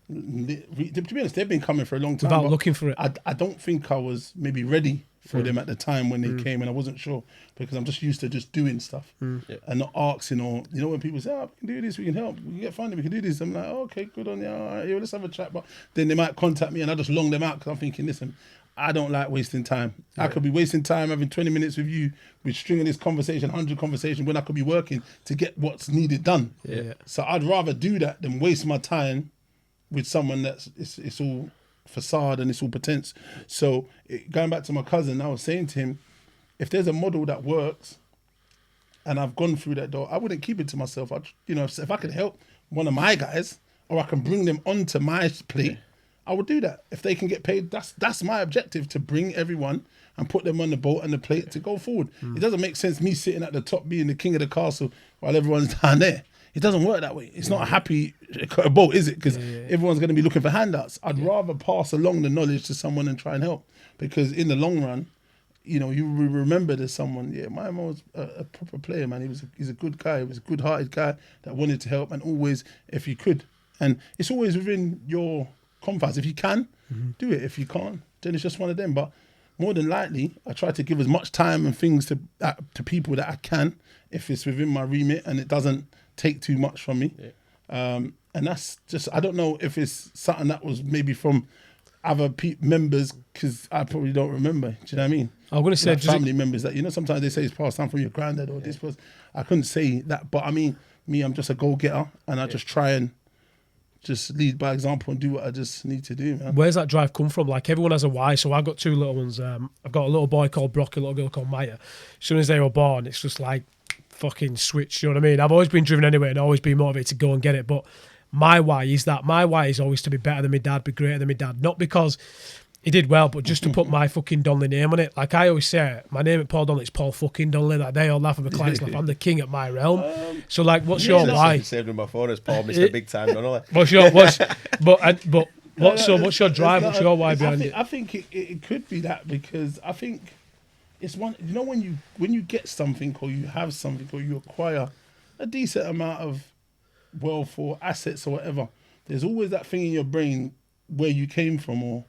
Speaker 1: To be honest, they've been coming for a long time.
Speaker 2: Without looking for it.
Speaker 1: I don't think I was maybe ready for them at the time when they came, and I wasn't sure, because I'm just used to just doing stuff and not asking, or, when people say, we can do this, we can help, we can get funding, we can do this. I'm like, oh, okay, good on you. All right, let's have a chat. But then they might contact me, and I just long them out, because I'm thinking, listen, I don't like wasting time. I could be wasting time having 20 minutes with you, with stringing this conversation, 100 conversations, when I could be working to get what's needed done. So I'd rather do that than waste my time with someone that's it's all facade and it's all pretense. So going back to my cousin, I was saying to him, if there's a model that works and I've gone through that door, I wouldn't keep it to myself. If I could help one of my guys, or I can bring them onto my plate, I would do that. If they can get paid, that's my objective, to bring everyone and put them on the boat and the plate to go forward. It doesn't make sense me sitting at the top being the king of the castle while everyone's down there. It doesn't work that way. It's not a happy boat, is it? Because everyone's going to be looking for handouts. I'd rather pass along the knowledge to someone and try and help, because in the long run, you remember there's someone. My mom was a proper player, man. He's a good guy. He was a good-hearted guy that wanted to help, and always, if you could, and it's always within your confines. If you can, do it. If you can't, then it's just one of them. But more than likely, I try to give as much time and things to people that I can, if it's within my remit and it doesn't take too much from me. And that's just, I don't know if it's something that was maybe from other members, because I probably don't remember. Do you know what I mean?
Speaker 2: I'm going to say,
Speaker 1: like family members that, sometimes they say it's passed down from your granddad or this was, I couldn't say that. But I mean, I'm just a go-getter, and I just try and just lead by example and do what I just need to do, man.
Speaker 2: Where's that drive come from? Like, everyone has a why. So I've got two little ones. I've got a little boy called Brock, a little girl called Maya. As soon as they were born, it's just like fucking switch. You know what I mean? I've always been driven anyway and always been motivated to go and get it. But my why is that. My why is always to be better than my dad, be greater than my dad. Not because he did well, but just to put my fucking Donnelly name on it. Like I always say, my name at Paul Donnelly is Paul fucking Donnelly. Like they all laugh at my clients, laugh. I'm the king at my realm. So like, what's your why?
Speaker 3: Saved on my phone as Paul, Mr. Big Time Donnelly.
Speaker 2: What's your what's your drive? What's your why behind it?
Speaker 1: I think it could be that, because I think it's one. You know, when you get something or you have something or you acquire a decent amount of wealth or assets or whatever, there's always that thing in your brain where you came from or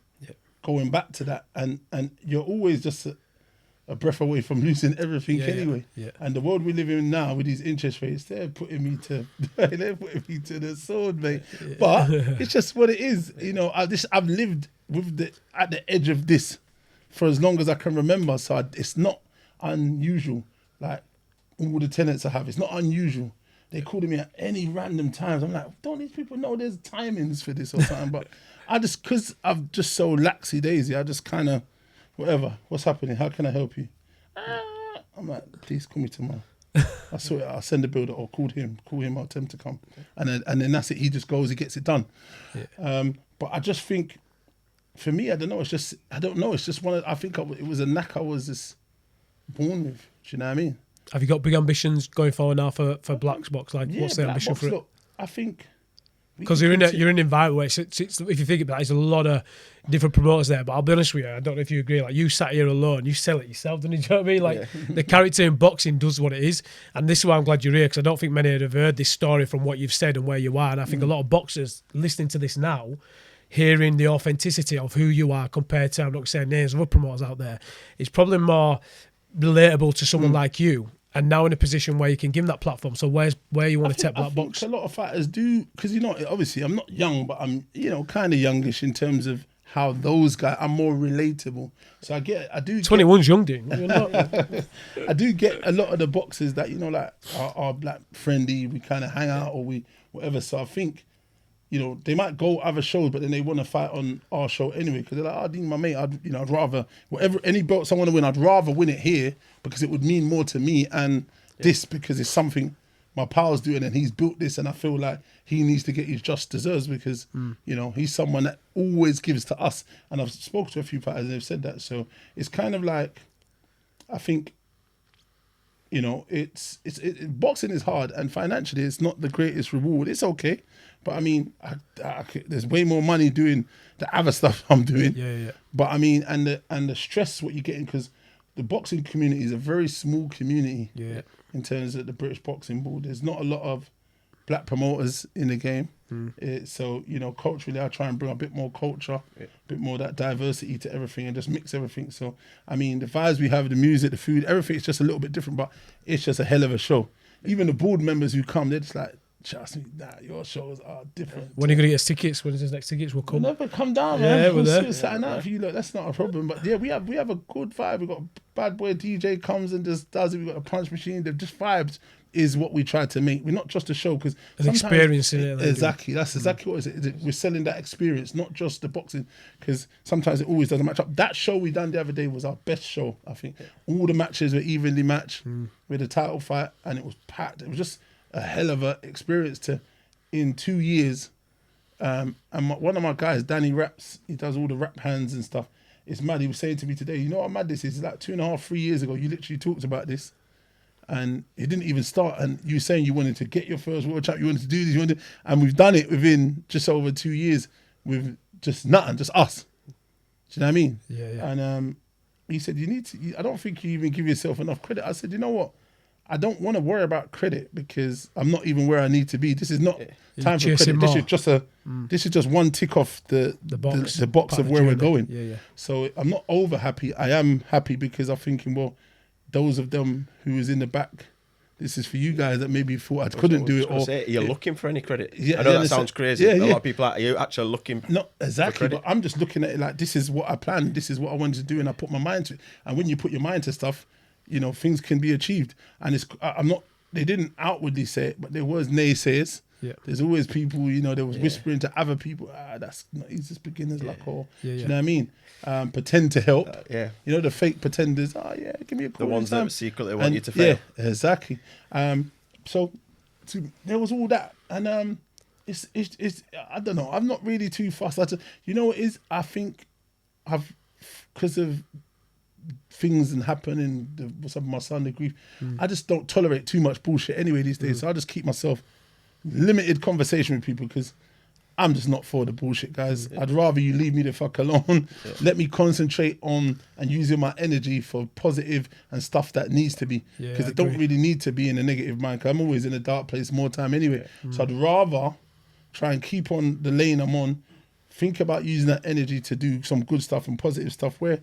Speaker 1: going back to that, and you're always just a breath away from losing everything anyway. And the world we live in now with these interest rates, they're putting me to the sword, mate. But it's just what it is. You know, I've lived at the edge of this for as long as I can remember. So it's not unusual. Like all the tenants I have, it's not unusual. They called me at any random times. I'm like, don't these people know there's timings for this or something? But because I'm just so laxy-daisy, I just kind of, whatever, what's happening? How can I help you? I'm like, please call me tomorrow. I saw it. I'll send the builder or call him. I'll tell him to come. And then that's it. He just goes, he gets it done. But I just think, for me, I don't know. It's just one of, I think it was a knack I was just born with. Do you know what I mean?
Speaker 2: Have you got big ambitions going forward now for Blvck Box? Like, what's the ambition for it? Look,
Speaker 1: I think
Speaker 2: because you're in invaluable. It's, if you think about it, there's a lot of different promoters there. But I'll be honest with you, I don't know if you agree. Like, you sat here alone, you sell it yourself, don't you? Do you know what I mean? Like, the character in boxing does what it is, and this is why I'm glad you're here, because I don't think many have heard this story from what you've said and where you are. And I think a lot of boxers listening to this now, hearing the authenticity of who you are compared to, I'm not saying names of other promoters out there, it's probably more relatable to someone like you, and now in a position where you can give them that platform. So where you want to take Blvck Box?
Speaker 1: A lot of fighters do, because, you know, obviously I'm not young, but I'm, you know, kind of youngish in terms of how those guys are more relatable. So I do
Speaker 2: 21's young, Dean.
Speaker 1: I do get a lot of the boxers that, you know, like are like friendly, we kind of hang out or we whatever. So I think, you know, they might go other shows, but then they want to fight on our show anyway, because they're like, oh, Dean, my mate, I'd rather, whatever, any belts I want to win, I'd rather win it here because it would mean more to me, and this because it's something my pal's doing and he's built this, and I feel like he needs to get his just deserves because, you know, he's someone that always gives to us. And I've spoken to a few fighters and they've said that. So it's kind of like, I think, you know, boxing is hard, and financially it's not the greatest reward. It's okay. But I mean, there's way more money doing the other stuff I'm doing. But I mean, and the stress what you're getting, because the boxing community is a very small community. In terms of the British Boxing Board, there's not a lot of black promoters in the game. So, you know, culturally, I try and bring a bit more culture, a bit more that diversity to everything, and just mix everything. So, I mean, the vibes we have, the music, the food, everything is just a little bit different, but it's just a hell of a show. Even the board members who come, they're just like, trust me, your shows are different.
Speaker 2: When are you going to get us tickets? When is the next tickets will come?
Speaker 1: We'll never come down, man. We'll sort something out for you. Look, that's not a problem. But yeah, we have a good vibe. We've got a bad boy DJ comes and just does it. We've got a punch machine. They're just vibes is what we try to make. We're not just a show, because
Speaker 2: an experience in it.
Speaker 1: Exactly. That's exactly what it is. We're selling that experience, not just the boxing, because sometimes it always doesn't match up. That show we done the other day was our best show, I think. All the matches were evenly matched with a title fight, and it was packed. It was just a hell of an experience in 2 years. And one of my guys, Danny Raps, he does all the rap hands and stuff. It's mad. He was saying to me today, you know how mad this is? It's like 2.5, 3 years ago, you literally talked about this, and it didn't even start. And you were saying you wanted to get your first world champ, you wanted to do this, and we've done it within just over 2 years with just nothing, just us. Do you know what I mean? And he said, I don't think you even give yourself enough credit. I said, you know what? I don't want to worry about credit, because I'm not even where I need to be. This is not time for credit. This is just one tick off the box of where we're going. So I'm not over happy. I am happy because I'm thinking, well, those of them who is in the back, this is for you guys that maybe thought I couldn't do it. Or
Speaker 3: you're looking for any credit. I know that sounds crazy. A lot of people are you actually looking?
Speaker 1: Not exactly, but I'm just looking at it like, this is what I planned. This is what I wanted to do, and I put my mind to it. And when you put your mind to stuff, you know, things can be achieved. And they didn't outwardly say it, but there was naysayers. There's always people, you know, there was whispering to other people, that's not, he's just beginner's luck, or, do you know what I mean? Pretend to help. You know, the fake pretenders, give me a call.
Speaker 3: The ones that secretly want you to fail.
Speaker 1: Yeah, exactly. So there was all that. And it's I don't know, I'm not really too fussed. You know what it is? I think because of things and happening, some of my son, the grief, I just don't tolerate too much bullshit anyway these days. So I just keep myself limited conversation with people, because I'm just not for the bullshit, guys. I'd rather you leave me the fuck alone. Let me concentrate on and using my energy for positive and stuff that needs to be. Because I don't really need to be in a negative mind. Because I'm always in a dark place more time anyway. So I'd rather try and keep on the lane I'm on. Think about using that energy to do some good stuff and positive stuff where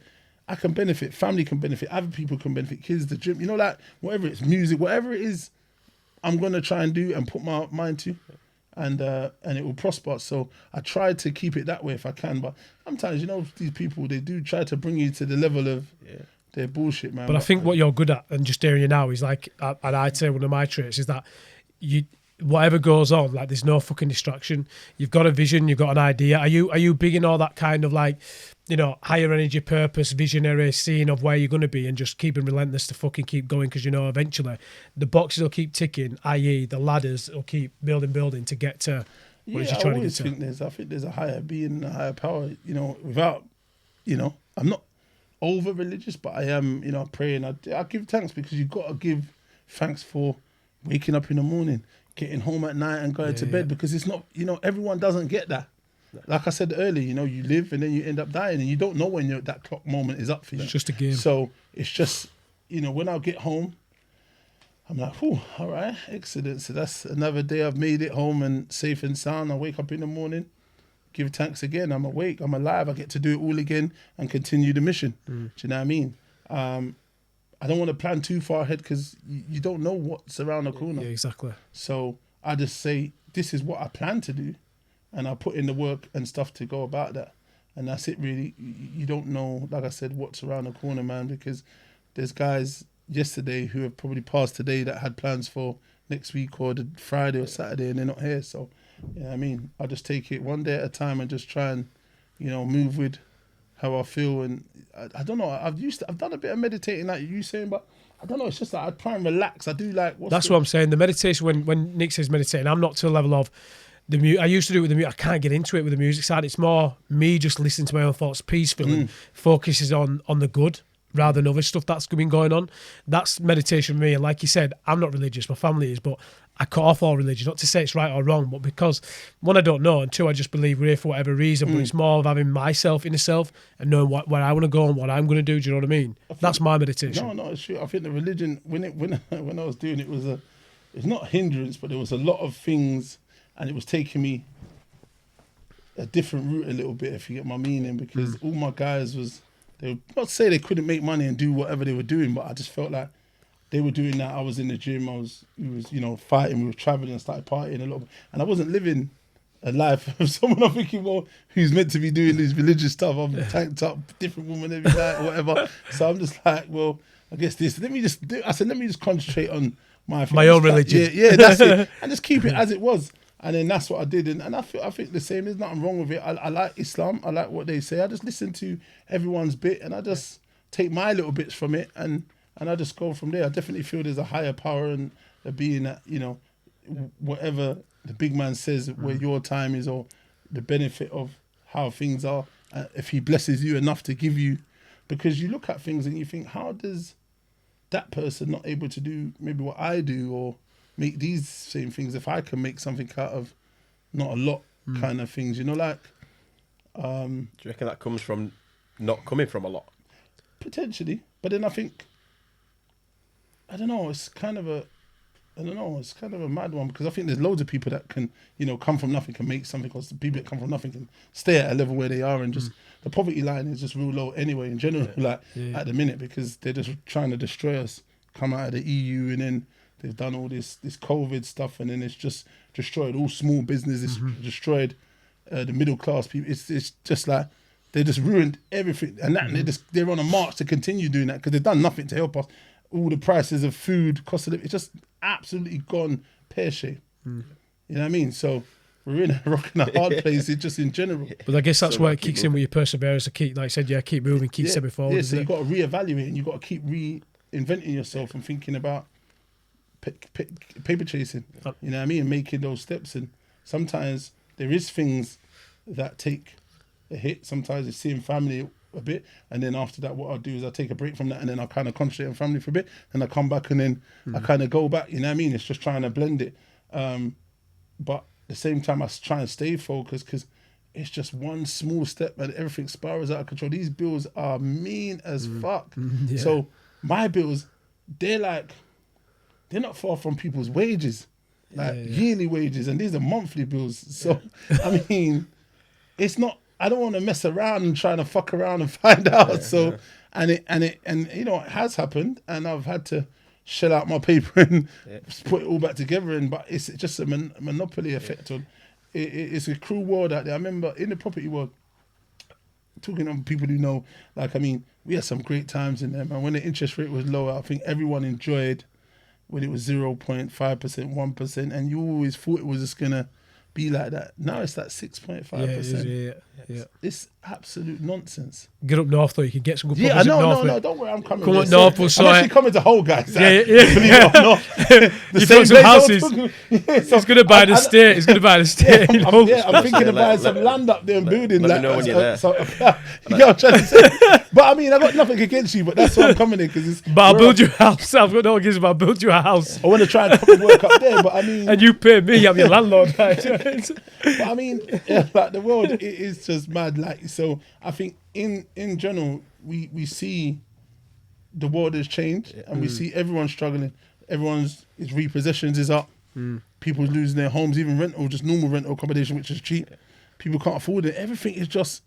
Speaker 1: I can benefit, family can benefit, other people can benefit, kids, the gym, you know, like whatever it's music, whatever it is, I'm gonna try and do and put my mind to. And it will prosper. So I try to keep it that way if I can. But sometimes, you know, these people, they do try to bring you to the level of their bullshit, man.
Speaker 2: But I think what you're good at, and just hearing you now, is like, and I'd say one of my traits is that you, whatever goes on, like there's no fucking distraction. You've got a vision, you've got an idea. Are you big in all that kind of like, you know, higher energy, purpose, visionary, seeing of where you're going to be and just keeping relentless to fucking keep going because you know eventually the boxes will keep ticking, i.e. the ladders will keep building to get to what you're trying to get to.
Speaker 1: I think there's a higher being, a higher power, you know, without, you know, I'm not over religious, but I am, you know, praying. I give thanks because you've got to give thanks for waking up in the morning, getting home at night and going to bed because it's not, you know, everyone doesn't get that. Like I said earlier, you know, you live and then you end up dying and you don't know when that clock moment is up for you.
Speaker 2: It's just a game.
Speaker 1: So it's just, you know, when I get home, I'm like, oh, all right, excellent. So that's another day I've made it home and safe and sound. I wake up in the morning, give thanks again. I'm awake, I'm alive. I get to do it all again and continue the mission. Do you know what I mean? I don't want to plan too far ahead because you don't know what's around the corner.
Speaker 2: Yeah, exactly.
Speaker 1: So I just say, this is what I plan to do. And I put in the work and stuff to go about that. And that's it really. You don't know, like I said, what's around the corner, man, because there's guys yesterday who have probably passed today that had plans for next week or the Friday or Saturday and they're not here. So, you know what I mean? I just take it one day at a time and just try and, you know, move with how I feel. And I don't know, I've done a bit of meditating like you saying, but I don't know, it's just that I try and relax. I do like...
Speaker 2: That's what I'm saying. The meditation, when Nick says meditating, I'm not to the level of... I used to do it with the music. I can't get into it with the music side. It's more me just listening to my own thoughts peacefully, focuses on the good rather than other stuff that's been going on. That's meditation for me. And like you said, I'm not religious, my family is, but I cut off all religion. Not to say it's right or wrong, but because, one, I don't know, and two, I just believe we're here for whatever reason, but it's more of having myself in self and knowing where I want to go and what I'm going to do. Do you know what I mean? That's my meditation.
Speaker 1: No, it's true. I think the religion, when I was doing it, it's not a hindrance, but there was a lot of things. And it was taking me a different route a little bit, if you get my meaning, because all my guys they would not say they couldn't make money and do whatever they were doing, but I just felt like they were doing that. I was in the gym, we was, you know, fighting, we were traveling and started partying a lot. And I wasn't living a life of someone I'm thinking, well, who's meant to be doing this religious stuff. I'm tanked up, different woman every night or whatever. So I'm just like, well, I guess let me just concentrate on my
Speaker 2: own religion.
Speaker 1: Yeah, that's it. And just keep it as it was. And then that's what I did. And I think the same, there's nothing wrong with it. I like Islam. I like what they say. I just listen to everyone's bit and I just take my little bits from it and I just go from there. I definitely feel there's a higher power and a being that, you know, whatever the big man says where your time is or the benefit of how things are, if he blesses you enough to give you, because you look at things and you think, how does that person not able to do maybe what I do or make these same things if I can make something out of not a lot kind of things, you know, like...
Speaker 3: do you reckon that comes from not coming from a lot?
Speaker 1: Potentially. But then I think, I don't know, it's kind of a mad one because I think there's loads of people that can, you know, come from nothing, can make something, because the people that come from nothing can stay at a level where they are and just, the poverty line is just real low anyway in general, at the minute, because they're just trying to destroy us, come out of the EU and then they've done all this COVID stuff and then it's just destroyed all small businesses, destroyed the middle class people. It's just like, they just ruined everything. And they're on a march to continue doing that because they've done nothing to help us. All the prices of food, cost of living, it's just absolutely gone pear-shaped. You know what I mean? So we're in a rock and a hard place, just in general.
Speaker 2: But I guess that's where it kicks in with your perseverance to keep, like I said, keep moving, keep stepping forward.
Speaker 1: Yeah, so you've got to reevaluate and you've got to keep reinventing yourself and thinking about paper chasing, you know what I mean, and making those steps. And sometimes there is things that take a hit. Sometimes it's seeing family a bit, and then after that what I'll do is I'll take a break from that and then I'll kind of concentrate on family for a bit and I come back and then I kind of go back, you know what I mean. It's just trying to blend it, but the same time I try and stay focused because it's just one small step and everything spirals out of control. These bills are mean as fuck.
Speaker 2: Yeah.
Speaker 1: So my bills, they're not far from people's wages, yearly wages, and these are monthly bills. So I mean, it's not. I don't want to mess around and trying to fuck around and find out. And you know, it has happened, and I've had to shell out my paper and put it all back together. But it's just a monopoly effect on. It's a cruel world out there. I remember in the property world, talking to people who know, like, I mean, we had some great times in there, man. When the interest rate was lower, I think everyone enjoyed when it was 0.5%, 1%, and you always thought it was just going to be like that. Now it's like 6.5%.
Speaker 2: Yeah.
Speaker 1: It's absolute nonsense.
Speaker 2: Get up north though, you can get some good properties.
Speaker 1: Yeah,
Speaker 2: no,
Speaker 1: don't worry, I'm coming.
Speaker 2: Come up north, we'll
Speaker 1: I'm actually coming to Hull, guys.
Speaker 2: Yeah.
Speaker 1: Believe it or not.
Speaker 2: You got some houses. He's going to buy the estate. He's going to buy the estate.
Speaker 1: I'm thinking of buying some land up there and building.
Speaker 3: Let me know when you're there.
Speaker 1: You know what I'm trying to say? But I mean, I got nothing against you, but that's why I'm coming in because.
Speaker 2: But I'll build you a house. I've got no against you, but I'll build you a house.
Speaker 1: I want to try and come and work up there, but I mean.
Speaker 2: And you pay me, I'm your landlord. Right?
Speaker 1: But I mean, like the world, it is just mad. Like, so I think in general, we see the world has changed, and we see everyone struggling. Everyone's his repossessions is up. People losing their homes, even rental, just normal rental accommodation, which is cheap. People can't afford it. Everything is just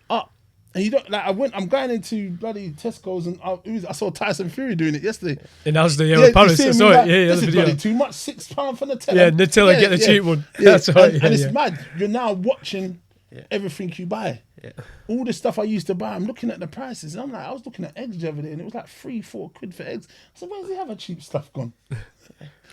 Speaker 1: up. And you don't like. I'm going into bloody Tesco's and I saw Tyson Fury doing it yesterday.
Speaker 2: In Asda, Paris. I saw it.
Speaker 1: This is bloody too much. £6 for Nutella.
Speaker 2: Yeah, Nutella, get the cheap one.
Speaker 1: Yeah.
Speaker 2: That's right.
Speaker 1: And it's mad. You're now watching everything you buy. Yeah. All the stuff I used to buy, I'm looking at the prices. And I'm like, I was looking at eggs the other day, and it was like £3-4 for eggs. I said, where's the other cheap stuff gone?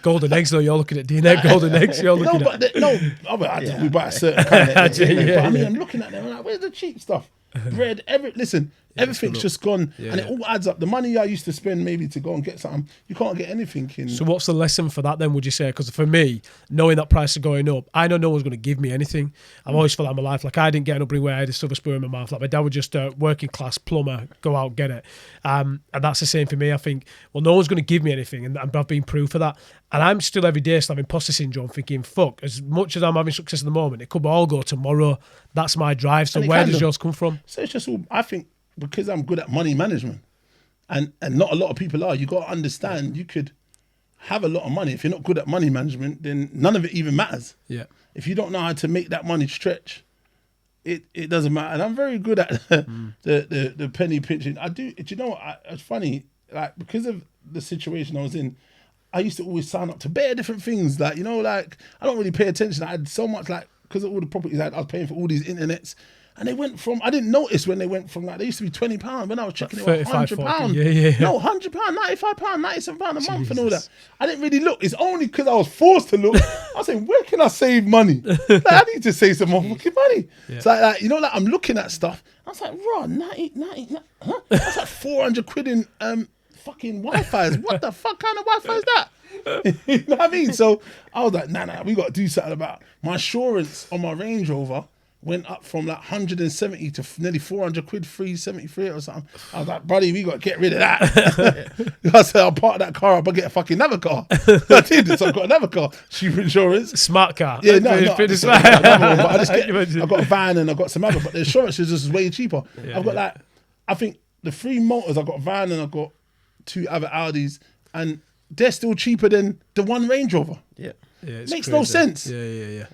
Speaker 2: Golden eggs, though, you're looking at, Dean. Golden eggs, you're looking at.
Speaker 1: We buy a certain kind of eggs. But I mean, I'm looking at them, I'm like, where's the cheap stuff? Bread, everything's just gone, and it all adds up. The money I used to spend maybe to go and get something, you can't get anything in.
Speaker 2: So what's the lesson for that then, would you say? Because for me, knowing that prices are going up, I know no one's going to give me anything. I've always felt like my life, like I didn't get an upbringing where I had a silver spoon in my mouth. Like my dad was just a working class plumber, go out, get it. And that's the same for me. I think, well, no one's going to give me anything, and I've been proof of that. And I'm still every day still having imposter syndrome, thinking, fuck, as much as I'm having success at the moment, it could all go tomorrow. That's my drive. So where does yours come from?
Speaker 1: So it's just all, I think, because I'm good at money management, and not a lot of people are, you got to understand you could have a lot of money. If you're not good at money management, then none of it even matters.
Speaker 2: Yeah.
Speaker 1: If you don't know how to make that money stretch, it doesn't matter. And I'm very good at the penny pinching. I do. Do you know what? It's funny, like, because of the situation I was in, I used to always sign up to bare different things. Like, you know, like, I don't really pay attention. I had so much, like, because of all the properties I was paying for all these internets. And they went from, I didn't notice when they went from, like, they used to be £20. When I was checking, it was £100.
Speaker 2: Yeah.
Speaker 1: No, £100, £95, £97 a month and all that. I didn't really look. It's only because I was forced to look. I was saying, where can I save money? Like, I need to save some more fucking money. Yeah. It's like, you know, like, I'm looking at stuff. I was like, raw, 90, huh? That's like 400 quid in fucking Wi-Fi's. What the fuck kind of Wi-Fi is that? You know what I mean? So I was like, nah, we got to do something about it. My insurance on my Range Rover went up from like 170 to nearly 400 quid, 373 or something. I was like, buddy, we got to get rid of that. I said, I'll park that car up and get a fucking another car. I did, so I got another car. Cheap insurance.
Speaker 2: Smart car.
Speaker 1: Yeah, no. I've got a van and I've got some other, but the insurance is just way cheaper. Yeah, I've got like, I think the 3 motors, I've got a van and I've got 2 other Audis, and they're still cheaper than the 1 Range Rover.
Speaker 3: Yeah.
Speaker 2: Makes
Speaker 1: crazy. No sense.
Speaker 2: Yeah.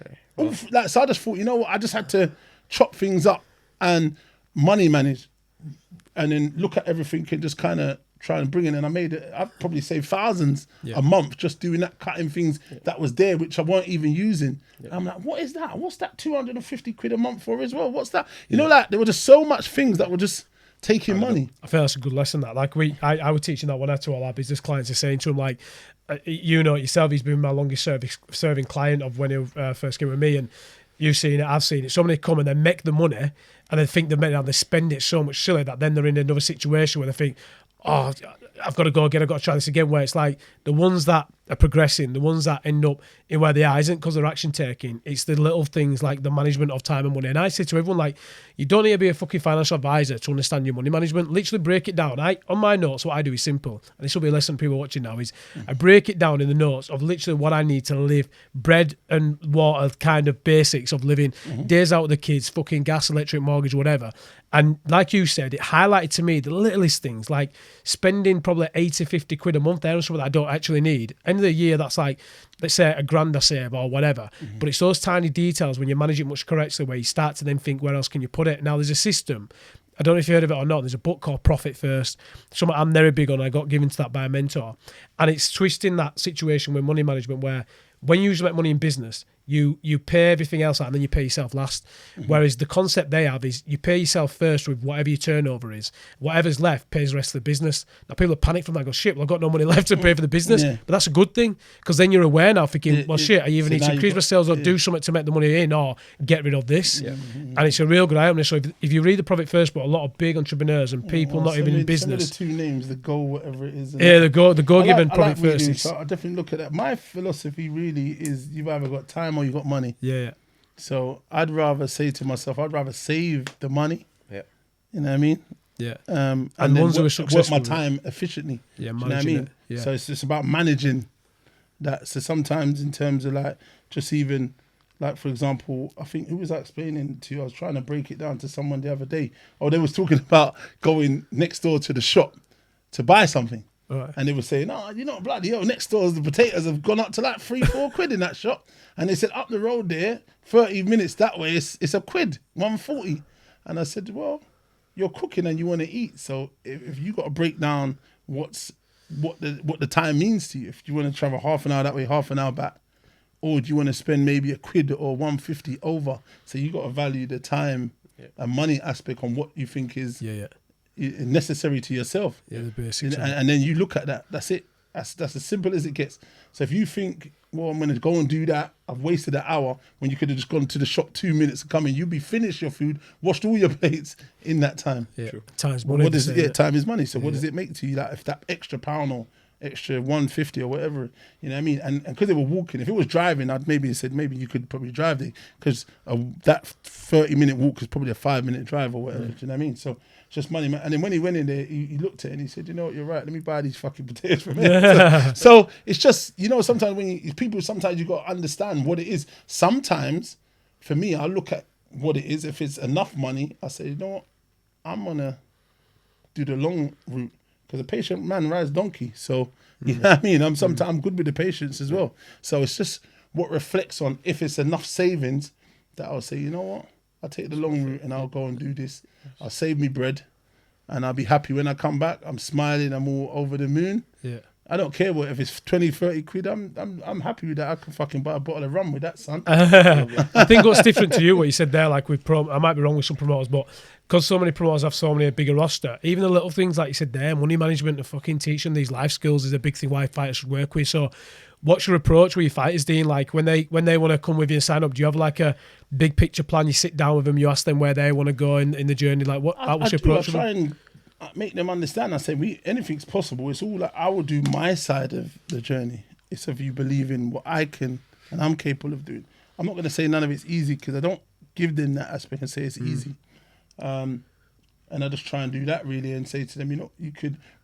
Speaker 1: Like, so I just thought, you know what, I just had to chop things up and money manage, and then look at everything and just kind of try and bring it. And I made it, I'd probably save thousands a month just doing that, cutting things that was there which I weren't even using. I'm like, what is that? What's that 250 quid a month for as well? What's that? You know, like, there were just so much things that were just taking money.
Speaker 2: I feel that's a good lesson. That, like, I was teaching that one to all our business clients, are saying to them, like, you know it yourself, he's been my longest serving client of when he first came with me, and you've seen it, I've seen it. So many come and they make the money and they think they spend it so much silly that then they're in another situation where they think, oh, I've got to go again, I've got to try this again, where it's like the ones that are progressing, the ones that end up in where they are isn't because they're action taking. It's the little things like the management of time and money. And I say to everyone, like, you don't need to be a fucking financial advisor to understand your money management. Literally break it down. On my notes, what I do is simple. And this will be a lesson people watching now is I break it down in the notes of literally what I need to live, bread and water kind of basics of living, days out with the kids, fucking gas, electric, mortgage, whatever. And like you said, it highlighted to me the littlest things, like spending probably 80, 50 quid a month there on something that I don't actually need. End of the year, that's like, let's say a grand I save or whatever. But it's those tiny details when you manage it much correctly where you start to then think, where else can you put it? Now, there's a system. I don't know if you heard of it or not. There's a book called Profit First. Something I'm very big on. I got given to that by a mentor. And it's twisting that situation with money management where when you usually make money in business, you pay everything else out and then you pay yourself last. Whereas the concept they have is you pay yourself first with whatever your turnover is. Whatever's left pays the rest of the business. Now people are panicked from that and go, shit, well, I've got no money left to pay for the business. But that's a good thing because then you're aware now thinking, well, shit, I either need to increase my sales or do something to make the money in or get rid of this. And it's a real good eye-opener. So if you read the Profit First book, a lot of big entrepreneurs and people not even in business.
Speaker 1: Some of the two names, the Go, whatever it is.
Speaker 2: Yeah, the Go given Profit First.
Speaker 1: So I definitely look at that. My philosophy really is you've either got time or you've got money.
Speaker 2: Yeah.
Speaker 1: So I'd rather say to myself, I'd rather save the money.
Speaker 3: Yeah.
Speaker 1: You know what I mean?
Speaker 2: Yeah.
Speaker 1: And
Speaker 2: then
Speaker 1: ones
Speaker 2: work
Speaker 1: my time efficiently.
Speaker 2: Yeah,
Speaker 1: managing. You know what I mean?
Speaker 2: Yeah.
Speaker 1: So it's just about managing that. So sometimes in terms of like just even like, for example, I think who was I explaining to? I was trying to break it down to someone the other day. Oh, they was talking about going next door to the shop to buy something.
Speaker 2: Right.
Speaker 1: And they were saying, oh, you know, bloody hell, next door the potatoes have gone up to like 3-4 quid in that shop. And they said up the road there, 30 minutes that way, it's a quid, 140. And I said, well, you're cooking and you want to eat. So if you got to break down what the time means to you, if you want to travel half an hour that way, half an hour back, or do you want to spend maybe a quid or 150 over? So you got to value the time and money aspect on what you think is necessary to yourself.
Speaker 2: Yeah, the basics.
Speaker 1: And then you look at that. That's it. That's as simple as it gets. So if you think, well, I'm going to go and do that, I've wasted an hour when you could have just gone to the shop 2 minutes to come in. You'd be finished your food, washed all your plates in that time.
Speaker 2: Yeah. Time's money.
Speaker 1: What does it get? Time is money. So what does it make to you? Like if that extra pound or extra 150 or whatever, you know what I mean? And because they were walking, if it was driving, I'd maybe said maybe you could probably drive there because that 30-minute walk is probably a 5-minute drive or whatever. Do you know what I mean? So it's just money, man. And then when he went in there, he looked at it and he said, you know what, you're right. Let me buy these fucking potatoes from here. So it's just, you know, sometimes sometimes you got to understand what it is. Sometimes, for me, I look at what it is. If it's enough money, I say, you know what, I'm going to do the long route. Because a patient man rides donkey. So, you know what I mean? I'm good with the patience as well. So it's just what reflects on if it's enough savings that I'll say, you know what? I'll take the long route and I'll go and do this. I'll save me bread and I'll be happy when I come back. I'm smiling. I'm all over the moon. Yeah. I don't care what if it's 20, 30 quid. I'm happy with that. I can fucking buy a bottle of rum with that, son.
Speaker 2: I think what's different to you, what you said there, like with I might be wrong with some promoters, but because so many promoters have so many bigger roster, even the little things like you said there, money management and fucking teaching these life skills is a big thing why fighters should work with. So what's your approach with your fighters, Dean? Like when they want to come with you and sign up, do you have like a big picture plan? You sit down with them, you ask them where they want to go in the journey. Like what's your approach?
Speaker 1: I try and make them understand. I say anything's possible. It's all like I will do my side of the journey. It's if you believe in what I can and I'm capable of doing. I'm not going to say none of it's easy because I don't give them that aspect and say it's easy. And I just try and do that really and say to them, you know,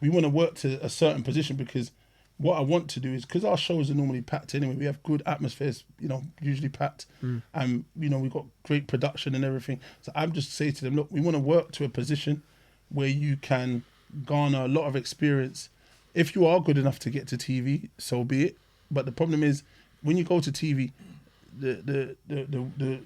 Speaker 1: we want to work to a certain position because what I want to do is, because our shows are normally packed anyway, we have good atmospheres, you know, usually packed. And, you know, we've got great production and everything. So I'm just saying to them, look, we want to work to a position where you can garner a lot of experience. If you are good enough to get to TV, so be it. But the problem is, when you go to TV, the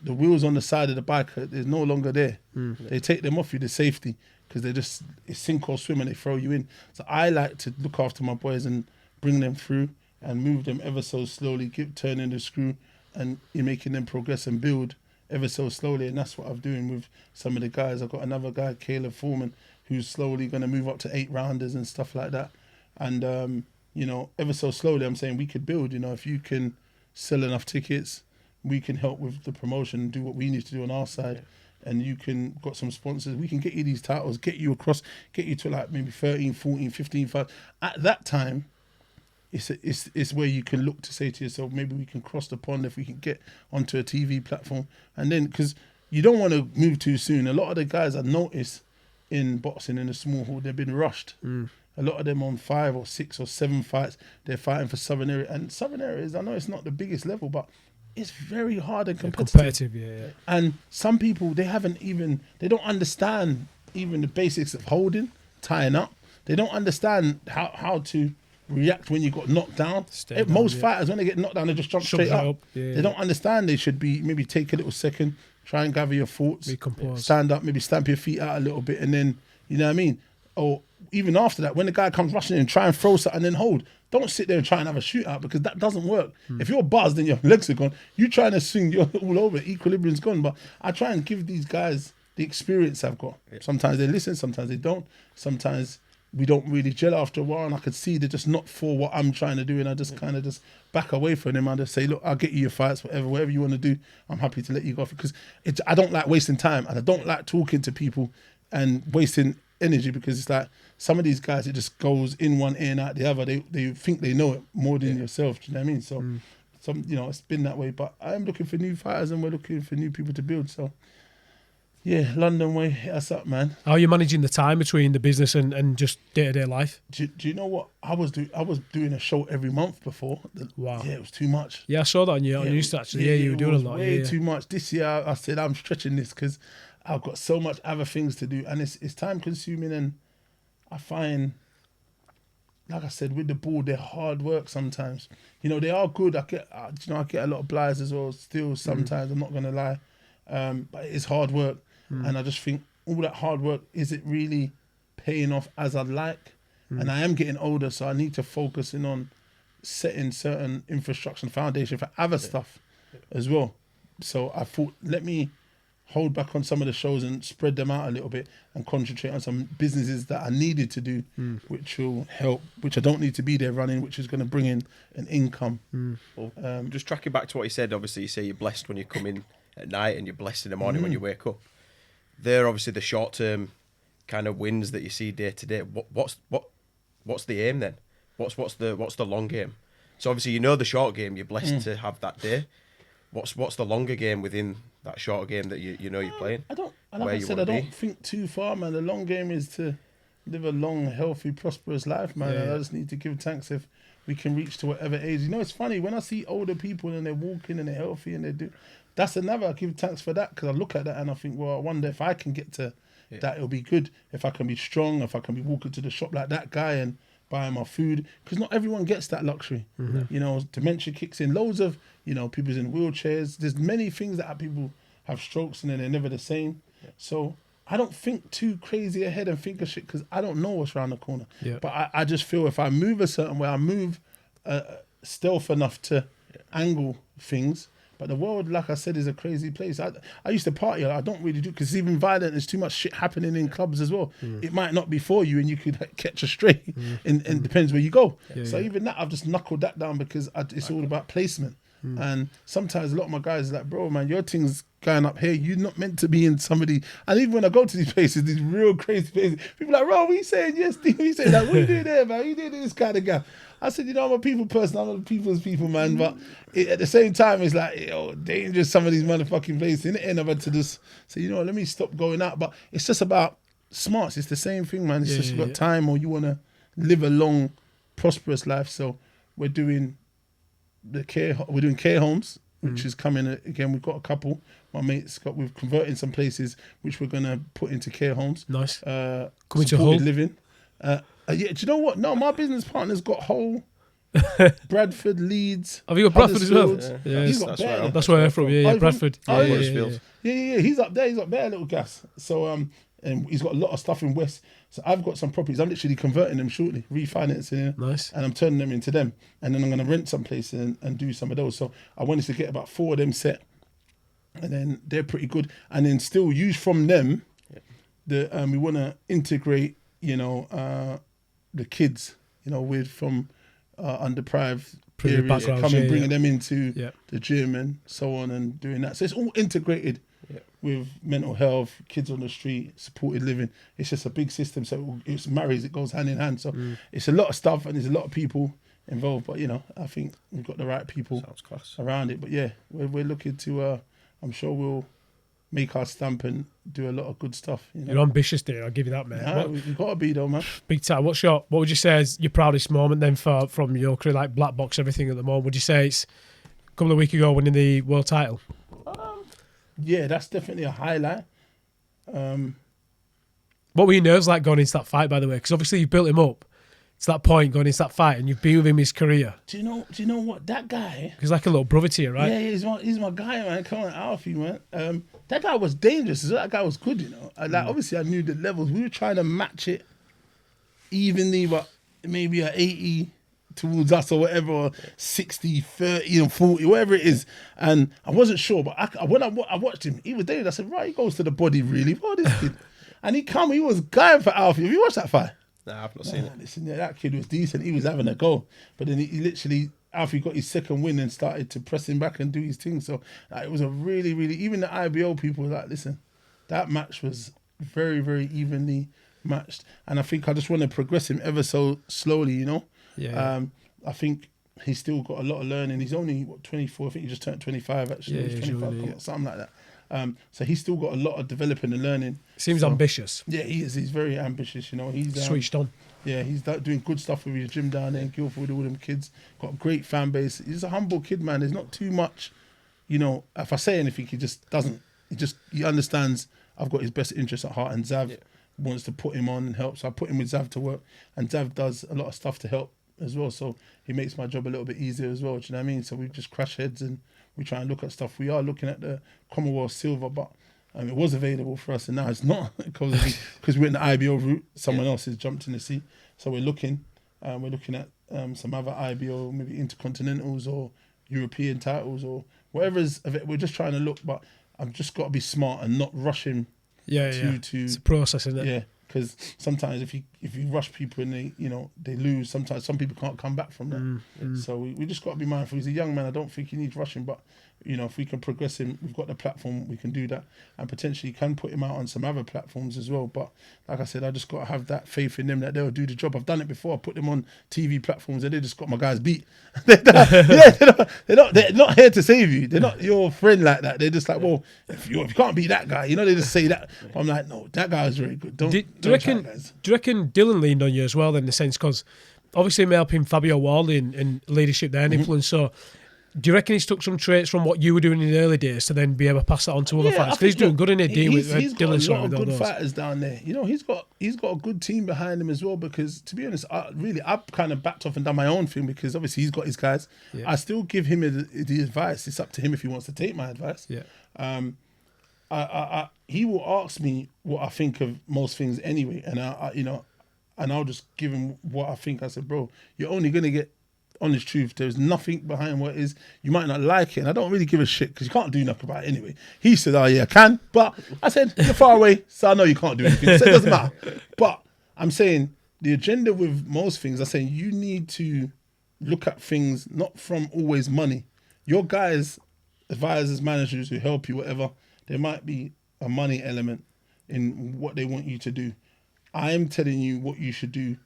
Speaker 1: wheels on the side of the bike is no longer there. They take them off you, the safety, because it's sink or swim and they throw you in. So I like to look after my boys and bring them through and move them ever so slowly, turning the screw and you're making them progress and build ever so slowly. And that's what I'm doing with some of the guys. I've got another guy, Caleb Foreman, who's slowly going to move up to 8 rounders and stuff like that. And, you know, ever so slowly, I'm saying we could build, you know, if you can sell enough tickets, we can help with the promotion and do what we need to do on our side. And you can got some sponsors. We can get you these titles, get you to like maybe 13, 14, 15 fights. At that time, it's where you can look to say to yourself, maybe we can cross the pond if we can get onto a TV platform. And then, because you don't want to move too soon. A lot of the guys I notice in boxing in a small hall, they've been rushed. A lot of them on 5 or 6 or 7 fights, they're fighting for Southern area. And Southern areas, I know it's not the biggest level, but it's very hard and competitive.
Speaker 2: Yeah.
Speaker 1: And some people, they don't understand even the basics of holding, tying up. They don't understand how to react when you got knocked down. Most fighters, when they get knocked down, they just jump straight up. They don't understand. They should be maybe take a little second, try and gather your thoughts, stand up, maybe stamp your feet out a little bit, and then, you know what I mean? Or even after that, when the guy comes rushing in, try and throw something and then hold. Don't sit there and try and have a shootout, because that doesn't work. If you're buzzed and your legs are gone, you trying to swing, you're all over, equilibrium's gone. But I try and give these guys the experience I've got. Sometimes they listen, sometimes they don't. Sometimes we don't really gel after a while, and I could see they're just not for what I'm trying to do, and I just kind of just back away from them. I just say, look, I'll get you your fights, whatever you want to do. I'm happy to let you go, because I don't like wasting time, and I don't like talking to people and wasting energy, because it's like some of these guys, it just goes in one ear and out the other. They think they know it more than yourself. Do you know what I mean? So some, it's been that way, but I am looking for new fighters, and we're looking for new people to build. So yeah, London way, hit us up, man.
Speaker 2: How are you managing the time between the business and just day-to-day life?
Speaker 1: Do you know what? I was doing a show every month before.
Speaker 2: Wow.
Speaker 1: Yeah, it was too much.
Speaker 2: Yeah, I saw that on your Insta, actually. Yeah, you were doing a lot.
Speaker 1: Way too much. This year, I said, I'm stretching this because I've got so much other things to do, and it's time consuming, and I find, like I said, with the ball, they're hard work sometimes. They are good. I get a lot of blighs as well still sometimes, I'm not going to lie. But it's hard work. And I just think all that hard work, is it really paying off as I'd like? And I am getting older, so I need to focus in on setting certain infrastructure and foundation for other stuff as well. So I thought, let me hold back on some of the shows and spread them out a little bit and concentrate on some businesses that I needed to do, which will help, which I don't need to be there running, which is going to bring in an income.
Speaker 3: Well, just tracking back to what you said, obviously you say you're blessed when you come in at night and you're blessed in the morning when you wake up. They're obviously the short-term kind of wins that you see day to day. What's the aim then? What's the long game? So obviously the short game, you're blessed to have that day. What's the longer game within that shorter game that you're playing?
Speaker 1: I don't think too far, man. The long game is to live a long, healthy, prosperous life, man. And I just need to give thanks if we can reach to whatever age. It's funny when I see older people and they're walking and they're healthy and they do. That's another. I give thanks for that, because I look at that and I think, well, I wonder if I can get to that. It'll be good if I can be strong, if I can be walking to the shop like that guy and buying my food, because not everyone gets that luxury. Dementia kicks in. Loads of people's in wheelchairs. There's many things that people have strokes and then they're never the same. So I don't think too crazy ahead and think of shit, because I don't know what's around the corner. But I just feel if I move a certain way, I move stealth enough to angle things. But the world, like I said, is a crazy place. I used to party. I don't really do, because it's even violent. There's too much shit happening in clubs as well. It might not be for you, and you could catch a stray. And depends where you go. Even that, I've just knuckled that down, because it's all about placement. And sometimes a lot of my guys are like, bro, man, your thing's going up here. You're not meant to be in somebody. And even when I go to these places, these real crazy places, people are like, bro, what you saying? Yes, Steve, what you saying? Like, what you doing there, man? What you doing this kind of guy? I said, I'm a people person. I'm a people's people, man. But at the same time, it's like, dangerous, some of these motherfucking places. In the end, I've had to just say, let me stop going out. But it's just about smarts. It's the same thing, man. It's just got time, or you want to live a long, prosperous life. So we're doing care homes, which is coming again. We've got a couple. My mate's we've converted some places which we're gonna put into care homes. Nice. Coming to Hull. Living. Do you know what? No, my business partner's got Hull, Bradford, Leeds.
Speaker 2: Have you got Bradford as well?
Speaker 1: Yeah, he's got
Speaker 2: that's where I'm from. Yeah, Bradford.
Speaker 1: Yeah. He's up there. He's got bare little gas. So and he's got a lot of stuff in West. So I've got some properties. I'm literally converting them shortly, refinancing.
Speaker 2: Nice.
Speaker 1: And I'm turning them into them. And then I'm going to rent some place and do some of those. So I wanted to get about 4 of them set. And then they're pretty good. And then still use from them, we want to integrate, the kids, from underdeprived areas, bringing them into the gym and so on, and doing that. So it's all integrated with mental health, kids on the street, supported living. It's just a big system, so it marries, it goes hand in hand. So it's a lot of stuff, and there's a lot of people involved. But I think we've got the right people around it. But yeah, we're looking to. I'm sure we'll make our stamp and do a lot of good stuff.
Speaker 2: You're ambitious, dear. I'll give you that, mate.
Speaker 1: Nah, we've got to be though, man.
Speaker 2: Big time. What would you say is your proudest moment then from your career, like Blvck Box, everything at the moment? Would you say it's a couple of weeks ago winning the world title?
Speaker 1: Yeah, that's definitely a highlight.
Speaker 2: What were your nerves like going into that fight, by the way? Because obviously you built him up to that point going into that fight, and you've been with him his career.
Speaker 1: Do you know what that guy?
Speaker 2: He's like a little brother to you, right?
Speaker 1: Yeah, he's my guy, man. Come on, Alfie, man. That guy was dangerous. That guy was good, Like obviously, I knew the levels. We were trying to match it evenly, but maybe a 80 towards us or whatever, or 60, 30, and 40, whatever it is. And I wasn't sure, but when I watched him, he was dangerous. I said, right, he goes to the body, really. What this kid? And he was going for Alfie. Have you watched that fight?
Speaker 3: Nah, I've not seen it.
Speaker 1: Listen, that kid was decent. He was having a go. But then he literally, Alfie got his second win and started to press him back and do his thing. So it was a really, really, even the IBO people were like, listen, that match was very, very evenly matched. And I think I just want to progress him ever so slowly,
Speaker 2: Yeah.
Speaker 1: I think he's still got a lot of learning. He's only, 24? I think he just turned 25, actually.
Speaker 2: Yeah,
Speaker 1: he's 25, something like that. So he's still got a lot of developing and learning.
Speaker 2: Seems ambitious.
Speaker 1: Yeah, he is. He's very ambitious, He's
Speaker 2: switched on.
Speaker 1: Yeah, he's doing good stuff with his gym down there in Guildford with all them kids. Got a great fan base. He's a humble kid, man. There's not too much, if I say anything, he just doesn't. He understands I've got his best interest at heart, and Zav wants to put him on and help. So I put him with Zav to work, and Zav does a lot of stuff to help as well. So he makes my job a little bit easier as well. Do you know what I mean? So we just crash heads and we try and look at stuff. We are looking at the Commonwealth silver, but it was available for us, and now it's not because we went the IBO route. Someone else has jumped in the sea, so we're looking at some other IBO, maybe intercontinentals or European titles or whatever's of it. We're just trying to look, but I've just got to be smart and not rush him.
Speaker 2: It's a process, isn't it?
Speaker 1: Yeah, because sometimes if you rush people and they lose, sometimes some people can't come back from that. So we just got to be mindful. He's a young man. I don't think he needs rushing, but if we can progress him, we've got the platform, we can do that, and potentially can put him out on some other platforms as well. But like I said, I just got to have that faith in them that they'll do the job. I've done it before. I put them on TV platforms and they just got my guys beat. They're not here to save you. They're not your friend like that. They're just like, well, if you can't beat that guy, they just say that. But I'm like, no, that guy is very good. Do you reckon
Speaker 2: Dylan leaned on you as well in the sense, because obviously I'm helping Fabio Wally in leadership there and influence, so do you reckon he's took some traits from what you were doing in the early days to then be able to pass that on to other fighters? Because he's doing good in it, Dean, with
Speaker 1: he's
Speaker 2: Dylan.
Speaker 1: He's got a lot of good fighters down there. He's got a good team behind him as well, because to be honest, I've kind of backed off and done my own thing, because obviously he's got his guys. Yeah. I still give him the advice. It's up to him if he wants to take my advice.
Speaker 2: Yeah.
Speaker 1: He will ask me what I think of most things anyway, and and I'll just give him what I think. I said, bro, you're only gonna get honest truth. There's nothing behind what it is. You might not like it, and I don't really give a shit because you can't do nothing about it anyway. He said, oh yeah, I can, but I said, you're far away, so I know you can't do anything, so it doesn't matter. But I'm saying the agenda with most things, I'm saying you need to look at things not from always money. Your guys, advisors, managers who help you, whatever, there might be a money element in what they want you to do. I am telling you what you should do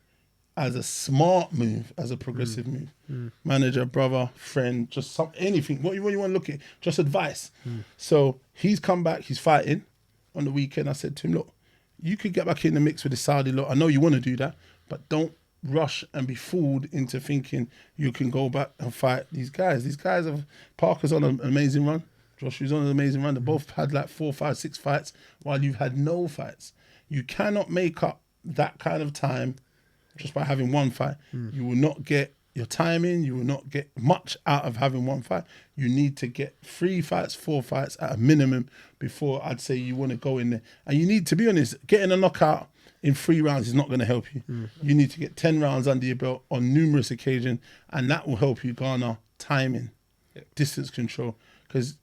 Speaker 1: as a smart move, as a progressive move. Manager, brother, friend, just anything. What you want to look at, just advice. So he's come back, he's fighting on the weekend. I said to him, look, you could get back in the mix with the Saudi lot. I know you want to do that, but don't rush and be fooled into thinking you can go back and fight these guys. These guys have, Parker's on an amazing run. Joshua's on an amazing run. They both had like 4, 5, 6 fights while you've had no fights. You cannot make up that kind of time just by having one fight. You will not get your timing. You will not get much out of having one fight. You need to get 3 fights, 4 fights at a minimum before I'd say you want to go in there. And you need to be honest, getting a knockout in 3 rounds is not going to help you. You need to get 10 rounds under your belt on numerous occasions, and that will help you garner timing, distance control. Because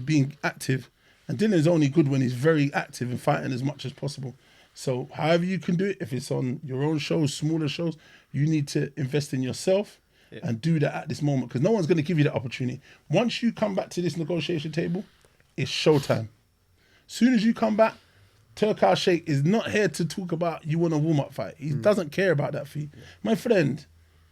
Speaker 1: being active, and Dylan's only good when he's very active and fighting as much as possible. So however you can do it, if it's on your own shows, smaller shows, you need to invest in yourself and do that at this moment, because no one's going to give you that opportunity. Once you come back to this negotiation table, it's showtime. Soon as you come back, Turkar Sheikh is not here to talk about you want a warm-up fight. He doesn't care about that for you. My friend,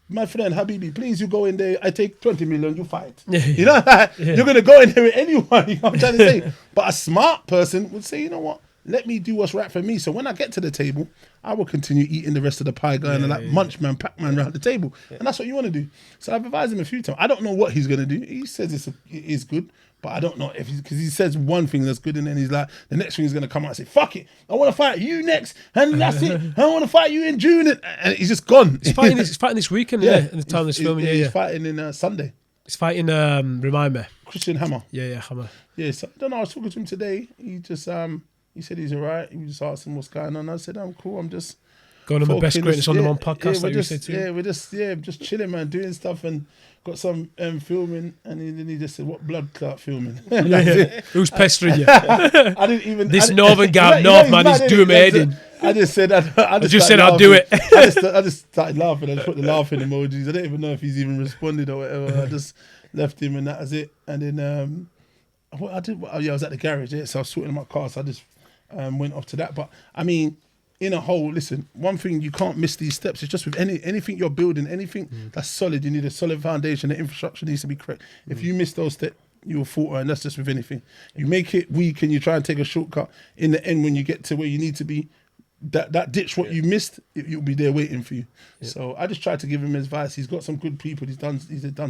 Speaker 1: my friend Habibi, please, you go in there. I take 20 million, you fight.
Speaker 2: Yeah.
Speaker 1: You know, you're gonna go in there with anyone. You know what I'm trying to say. But a smart person would say, you know what? Let me do what's right for me. So when I get to the table, I will continue eating the rest of the pie, going and Munchman, Pac-Man around the table. And that's what you want to do. So I've advised him a few times. I don't know what he's going to do. He says it is good, but I don't know if because he says one thing that's good and then he's like, the next thing he's going to come out and say, fuck it, I want to fight you next. And that's it. I want to fight you in June. And he's just gone.
Speaker 2: He's fighting this weekend, in the time this filming.
Speaker 1: He's fighting in Sunday.
Speaker 2: He's fighting, remind me.
Speaker 1: Christian Hammer.
Speaker 2: Yeah, Hammer.
Speaker 1: Yeah, so I don't know. I was talking to him today. He just, he said he's all right. He just asked him what's going on. I said, I'm cool. I'm just
Speaker 2: going on my best greatness on the one podcast.
Speaker 1: We're just chilling, man, doing stuff and got some filming. And then he just said, "What blood clot filming?"
Speaker 2: Who's pestering you?
Speaker 1: I didn't even.
Speaker 2: This Northern North man is doing my head in.
Speaker 1: I just said, I
Speaker 2: just said I'll do it.
Speaker 1: I just started laughing. I just put the laughing emojis. I don't even know if he's even responded or whatever. I just left him and that was it. And then what I did, I was at the garage. So I was sorting my car. So I just went off to that. But I mean, in a whole, listen, one thing you can't miss these steps. It's just with anything you're building, anything that's solid, you need a solid foundation. The infrastructure needs to be correct. If you miss those steps, you will falter, and that's just with anything. You make it weak and you try and take a shortcut. In the end, when you get to where you need to be, that ditch what you missed, you'll be there waiting for you. Yeah. So I just tried to give him advice. He's got some good people. He's done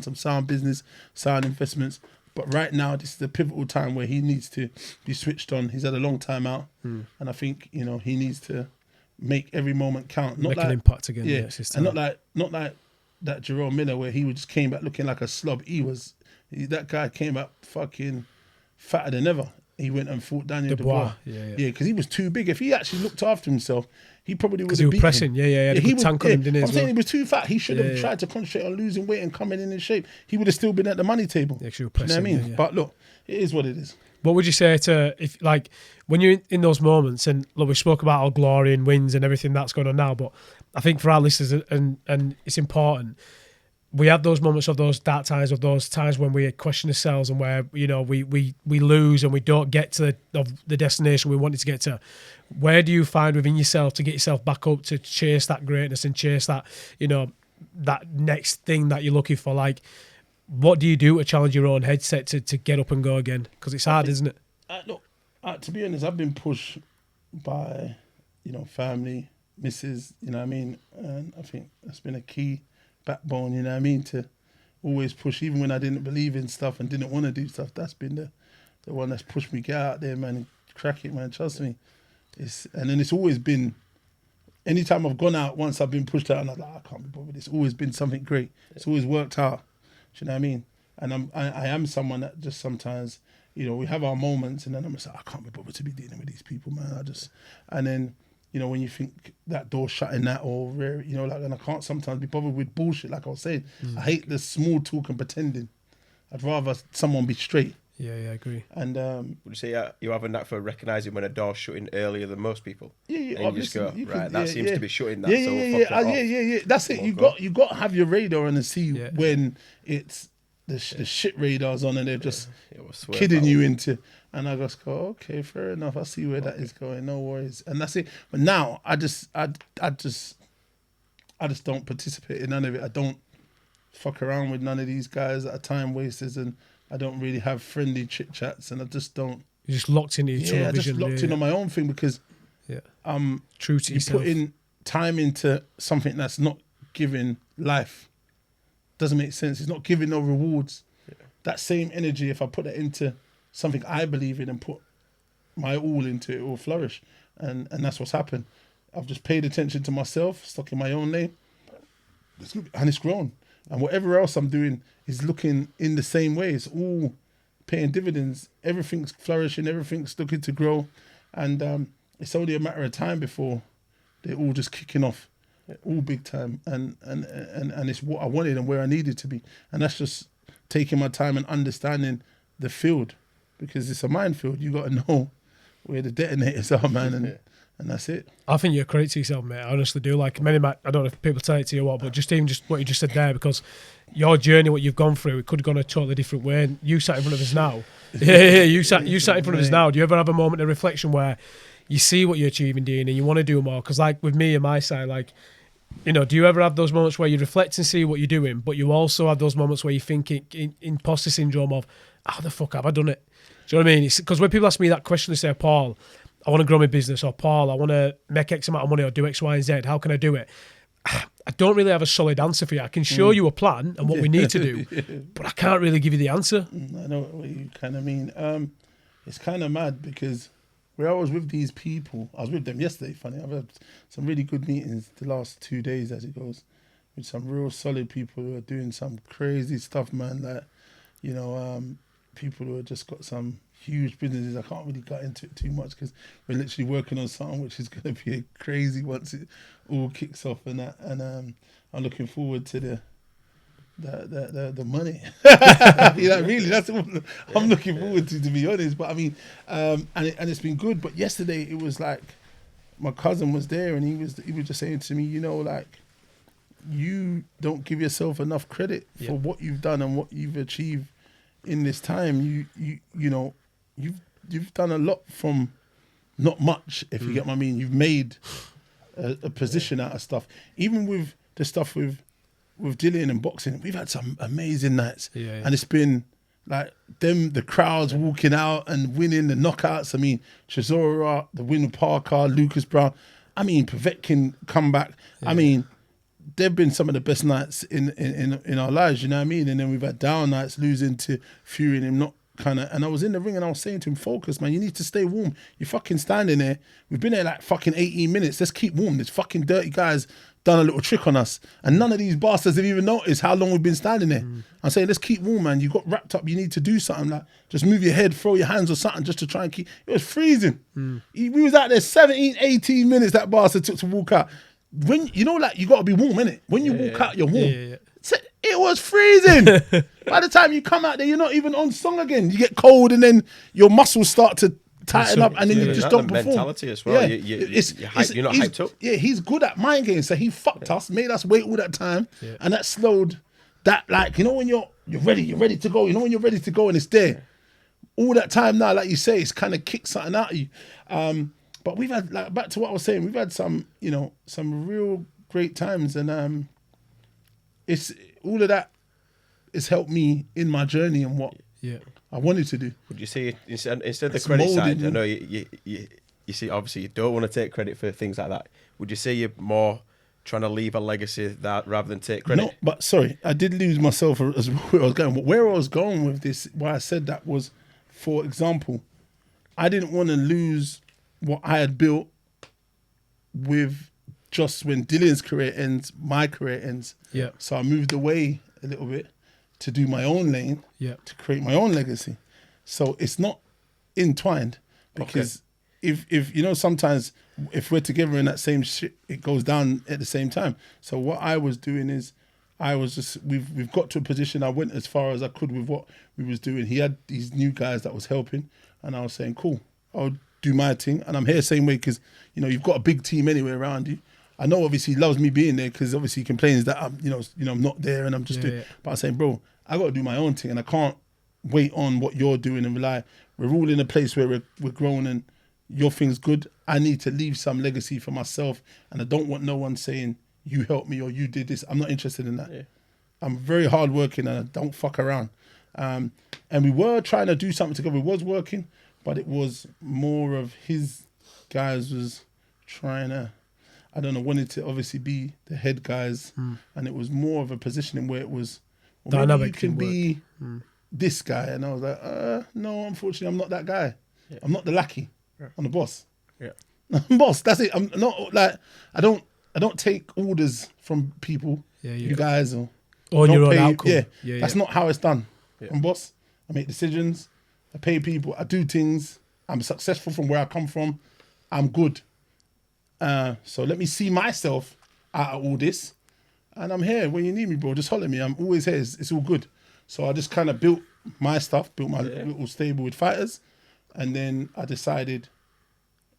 Speaker 1: some sound business, sound investments. But right now, this is the pivotal time where he needs to be switched on. He's had a long time out, and I think he needs to make every moment count. Not
Speaker 2: make
Speaker 1: like,
Speaker 2: an impact again.
Speaker 1: Yeah, and not like that Jerome Miller where he just came back looking like a slob. That guy came back fucking fatter than ever. He went and fought Daniel Dubois. Yeah, because he was too big. If he actually looked after himself, he probably would have beaten him.
Speaker 2: Pressing. He was tank on him, didn't he?
Speaker 1: I'm saying he was too fat. He should have tried to concentrate on losing weight and coming in shape. He would have still been at the money table.
Speaker 2: Yeah, pressing,
Speaker 1: you know what I mean? But look, it is what it is.
Speaker 2: What would you say to, if like, when you're in those moments, and look, we spoke about our glory and wins and everything that's going on now, but I think for our listeners, and it's important, we have those moments of those dark times, of those times when we question ourselves and where, we lose and we don't get to the destination we wanted to get to. Where do you find within yourself to get yourself back up to chase that greatness and chase that, that next thing that you're looking for? Like, what do you do to challenge your own headset to get up and go again? Because it's hard, isn't it?
Speaker 1: Look, to be honest, I've been pushed by, family, missus, you know what I mean? And I think that's been a key backbone, you know what I mean, to always push, even when I didn't believe in stuff and didn't want to do stuff. That's been the one that's pushed me, get out there, man, and crack it, man, trust me. And then it's always been, anytime I've gone out, once I've been pushed out and I'm like, I can't be bothered, it's always been something great. It's always worked out, do you know what I mean? And I am someone that just sometimes, we have our moments and then I'm just like, I can't be bothered to be dealing with these people, man. And then, when you think that door shutting that or, and I can't sometimes be bothered with bullshit, like I was saying. I hate the small talk and pretending. I'd rather someone be straight.
Speaker 2: Yeah, I agree.
Speaker 1: And
Speaker 3: would you say you have a knack for recognising when a door's shutting earlier than most people?
Speaker 1: Yeah.
Speaker 3: And you just go, that seems to be shutting that.
Speaker 1: Yeah. That's it. You got to have your radar on and see when it's the shit radar's on and they're just kidding you into. And I just go, okay, fair enough. I see where that is going. No worries. And that's it. But now I just don't participate in none of it. I don't fuck around with none of these guys that are time wasters, and I don't really have friendly chit chats. And I just don't.
Speaker 2: You're just locked into each other.
Speaker 1: I just locked in on my own thing because
Speaker 2: true to yourself.
Speaker 1: Putting time into something that's not giving life doesn't make sense. It's not giving no rewards. Yeah. That same energy, if I put that into something I believe in and put my all into it, will flourish. And that's what's happened. I've just paid attention to myself, stuck in my own lane, and it's grown. And whatever else I'm doing is looking in the same way. It's all paying dividends. Everything's flourishing. Everything's looking to grow. And it's only a matter of time before they're all just kicking off, all big time. And it's what I wanted and where I needed to be. And that's just taking my time and understanding the field. Because it's a minefield. You got to know where the detonators are, man, and that's it.
Speaker 2: I think you're a credit to yourself, mate. I honestly do. Like I don't know if people tell it to you or what, but just what you just said there, because your journey, what you've gone through, it could have gone a totally different way. And you sat in front of us now. You sat in front of us now. Do you ever have a moment of reflection where you see what you're achieving, Dean, and you want to do more? Because like with me and my side, like do you ever have those moments where you reflect and see what you're doing, but you also have those moments where you think imposter syndrome of, how the fuck have I done it? Do you know what I mean? Because when people ask me that question, they say, Paul, I want to grow my business, or Paul, I want to make X amount of money or do X, Y, and Z. How can I do it? I don't really have a solid answer for you. I can show you a plan and what we need to do, but I can't really give you the answer.
Speaker 1: I know what you kind of mean. It's kind of mad because where I was with these people, I was with them yesterday, funny. I've had some really good meetings the last 2 days as it goes, with some real solid people who are doing some crazy stuff, man. Like, people who have just got some huge businesses. I can't really get into it too much because we're literally working on something which is going to be crazy once it all kicks off and that. And I'm looking forward to the money. Really, that's what I'm looking forward to be honest. But I mean, and it's been good. But yesterday it was like my cousin was there and he was just saying to me, like, you don't give yourself enough credit for what you've done and what you've achieved in this time. You've done a lot from not much, if you get what I mean. You've made a position out of stuff. Even with the stuff with Dillian and boxing, we've had some amazing nights. And it's been like the crowds walking out and winning the knockouts. I mean, Chisora, the win with Parker, Lucas Brown. I mean, Blvck can come back. I mean, they've been some of the best nights in our lives, you know what I mean? And then we've had down nights, losing to Fury and him not kind of... And I was in the ring and I was saying to him, focus, man, you need to stay warm. You're fucking standing there. We've been there like fucking 18 minutes. Let's keep warm. This fucking dirty guy's done a little trick on us. And none of these bastards have even noticed how long we've been standing there. I'm saying, let's keep warm, man. You got wrapped up. You need to do something. Like, just move your head, throw your hands or something just to try and keep... It was freezing. We was out there 17, 18 minutes that bastard took to walk out. When you like, you got to be warm, innit? When you walk out, you're warm. It was freezing. By the time you come out there, you're not even on song again. You get cold and then your muscles start to tighten up and then you just don't perform.
Speaker 3: Mentality as well. You're not hyped up.
Speaker 1: Yeah, he's good at mind games. So he fucked us, made us wait all that time, and that slowed that. Like, when you're ready to go. When you're ready to go and it's there. All that time now, like you say, it's kind of kicked something out of you. But we've had, like, back to what I was saying, we've had some, some real great times, and it's all of that has helped me in my journey and what I wanted to do.
Speaker 3: Would you say instead of the credit side? I know you see, obviously you don't want to take credit for things like that. Would you say you're more trying to leave a legacy that rather than take credit?
Speaker 1: No, but sorry, I did lose myself as where I was going. But where I was going with this, why I said that was, for example, I didn't want to lose what I had built with just when Dillian's career ends, my career ends.
Speaker 2: Yeah. So
Speaker 1: I moved away a little bit to do my own lane, to create my own legacy. So it's not entwined because if sometimes if we're together in that same shit, it goes down at the same time. So what I was doing is we've got to a position. I went as far as I could with what we was doing. He had these new guys that was helping, and I was saying, cool, I'll do my thing, and I'm here same way because you've got a big team anyway around you. I know obviously he loves me being there because obviously he complains that I'm I'm not there and I'm just doing. But I'm saying, bro, I got to do my own thing and I can't wait on what you're doing and rely. We're all in a place where we're grown and your thing's good. I need to leave some legacy for myself, and I don't want no one saying you helped me or you did this. I'm not interested in that. Yeah. I'm very hardworking and I don't fuck around. And we were trying to do something together. It was working, but it was more of his guys was trying to, I don't know, wanted to obviously be the head guys. And it was more of a positioning where it was, well, dynamic. You can be this guy. And I was like, no, unfortunately, I'm not that guy. Yeah. I'm not the lackey. Yeah. I'm the boss. Yeah. I'm boss. That's it. I'm not like, I don't take orders from people, you guys, or
Speaker 2: on your own outcome.
Speaker 1: Yeah, that's not how it's done. Yeah. I'm boss. I make decisions. I pay people. I do things. I'm successful from where I come from. I'm good. So let me see myself out of all this. And I'm here when you need me, bro. Just holler at me. I'm always here. It's all good. So I just kind of built my stuff, built my little stable with fighters. And then I decided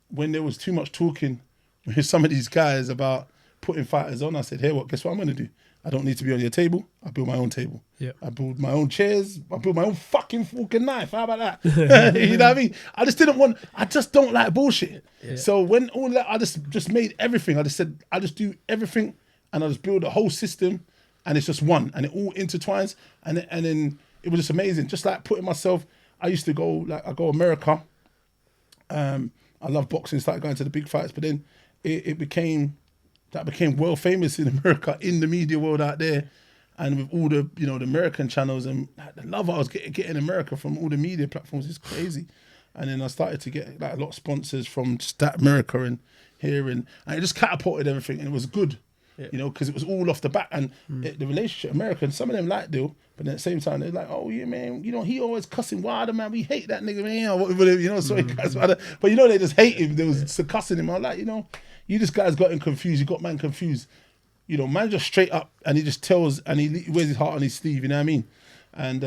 Speaker 1: when there was too much talking with some of these guys about putting fighters on, I said, hey, guess what I'm going to do? I don't need to be on your table. I build my own table. Yeah. I build my own chairs. I build my own fucking fork and knife. How about that? You know what I mean? I just don't like bullshit. Yeah. So when all that, I just made everything. I just said, I just do everything and I just build a whole system, and it's just one, and it all intertwines, and then it was just amazing. Just like putting myself, I used to go I go America. I love boxing, started going to the big fights, but then it became world famous in America, in the media world out there, and with all the the American channels, and the love I was getting in America from all the media platforms is crazy. And then I started to get like a lot of sponsors from just that America and here, and it just catapulted everything, and it was good, because it was all off the bat, and the relationship American, some of them like Dill, but at the same time they're like, oh yeah man, he always cussing Wilder, man, we hate that nigga, man, sorry guys, but they just hate him, they was cussing him. I'm like, you just guys got him confused, you got man confused, man just straight up, and he just tells, and he wears his heart on his sleeve, you know what I mean? And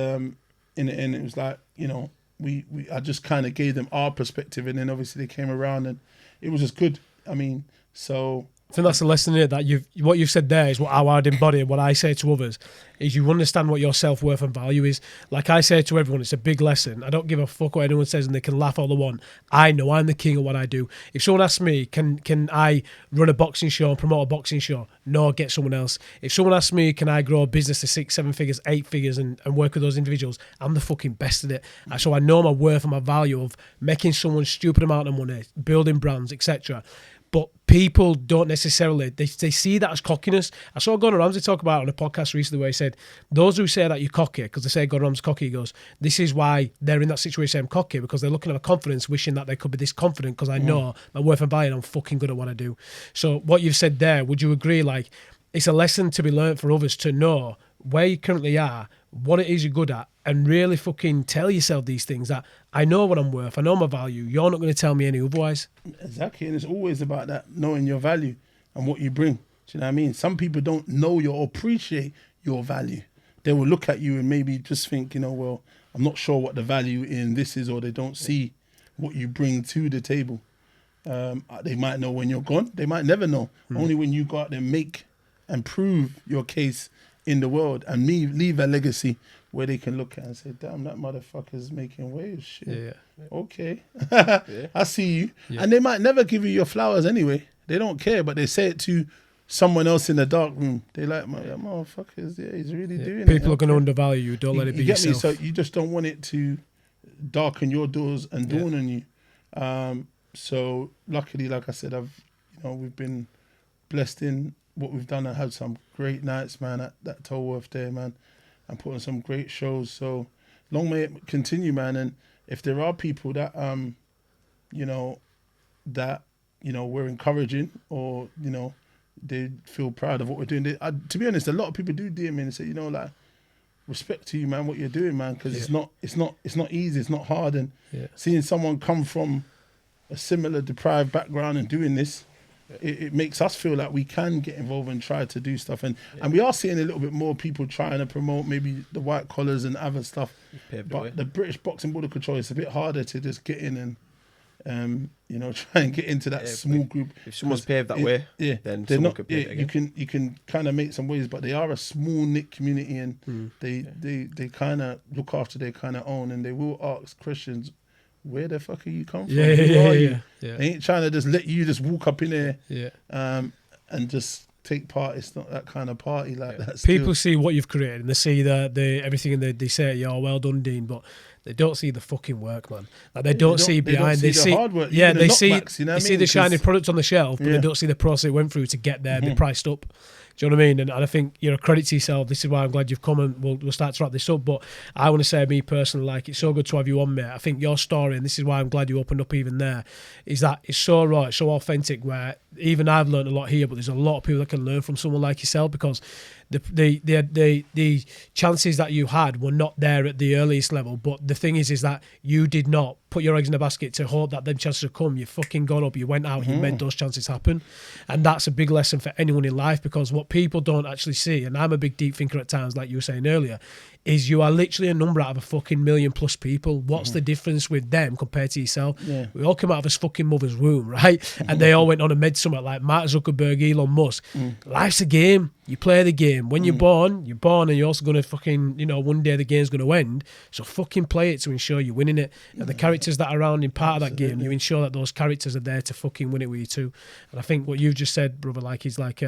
Speaker 1: in the end it was like, I just kind of gave them our perspective, and then obviously they came around, and it was just good. I mean, so
Speaker 2: I think that's the lesson here, that what you've said there is what I would embody, and what I say to others is you understand what your self-worth and value is. Like I say to everyone, it's a big lesson. I don't give a fuck what anyone says, and they can laugh all they want. I know I'm the king of what I do. If someone asks me, can I run a boxing show and promote a boxing show? No, get someone else. If someone asks me, can I grow a business to 6, 7 figures, 8 figures and work with those individuals? I'm the fucking best at it. So I know my worth and my value of making someone stupid amount of money, building brands, etc. But people don't necessarily, they see that as cockiness. I saw Gordon Ramsay talk about it on a podcast recently where he said, those who say that you're cocky, because they say Gordon Ramsay's cocky, he goes, this is why they're in that situation, I'm cocky, because they're looking at a confidence, wishing that they could be this confident, because I know my worth and value and I'm fucking good at what I do. So what you've said there, would you agree, like, it's a lesson to be learned for others to know where you currently are, what it is you're good at, and really fucking tell yourself these things, that I know what I'm worth, I know my value, you're not going to tell me any otherwise.
Speaker 1: Exactly, and it's always about that, knowing your value and what you bring. Do you know what I mean? Some people don't know or appreciate your value. They will look at you and maybe just think, well, I'm not sure what the value in this is, or they don't see what you bring to the table. They might know when you're gone, they might never know. Only when you go out there and make and prove your case in the world and leave a legacy where they can look at and say, damn, that motherfucker's making waves. Shit. Yeah. Okay. I see you. Yeah. And they might never give you your flowers anyway. They don't care, but they say it to someone else in the dark room. They like, motherfuckers, he's really doing it.
Speaker 2: People are going to undervalue you. Don't let it be yourself.
Speaker 1: You get me? So you just don't want it to darken your doors and dawn on you. So luckily, like I said, we've been blessed in what we've done. I had some great nights, man, at that Tolworth there, man, and put on some great shows. So long may it continue, man. And if there are people that we're encouraging, or they feel proud of what we're doing, to be honest, a lot of people do DM me and say, like, respect to you, man, what you're doing, man, because it's not easy, it's not hard, and seeing someone come from a similar deprived background and doing this, it makes us feel like we can get involved and try to do stuff. And we are seeing a little bit more people trying to promote maybe the white collars and other stuff. But the British Boxing Board of Control, it's a bit harder to just get in and, try and get into that small group.
Speaker 3: If someone's paved that way, then someone could pave it again.
Speaker 1: You can kind of make some waves, but they are a small knit community, and they kind of look after their kind of own, and they will ask questions. Where the fuck are you come from? Who are you? They ain't trying to just let you just walk up in there and just take part. It's not that kind of party like that.
Speaker 2: People see what you've created, and they see everything, and they say, "Yeah, well done, Dean," but they don't see the fucking work, man. Like they don't see behind. They see the hard work. Yeah, they see. They see the shiny product on the shelf, but they don't see the process it went through to get there. Be priced up. Do you know what I mean? And I think, credit to yourself. This is why I'm glad you've come, and we'll start to wrap this up. But I want to say, me personally, like, it's so good to have you on, mate. I think your story, and this is why I'm glad you opened up even there, is that it's so raw, it's so authentic, where even I've learned a lot here, but there's a lot of people that can learn from someone like yourself, because the chances that you had were not there at the earliest level. But the thing is that you did not put your eggs in a basket to hope that them chances would come. You fucking got up, you went out, you made those chances happen. And that's a big lesson for anyone in life, because what people don't actually see, and I'm a big deep thinker at times, like you were saying earlier, is you are literally a number out of a fucking million plus people. What's the difference with them compared to yourself? We all come out of his fucking mother's womb, right? And they all went on and made something like Mark Zuckerberg, Elon Musk. Life's a game. You play the game. When you're born, and you're also going to fucking, one day the game's going to end. So fucking play it to ensure you're winning it. And the characters that are around in part of that game, you ensure that those characters are there to fucking win it with you too. And I think what you've just said, brother, like, is like,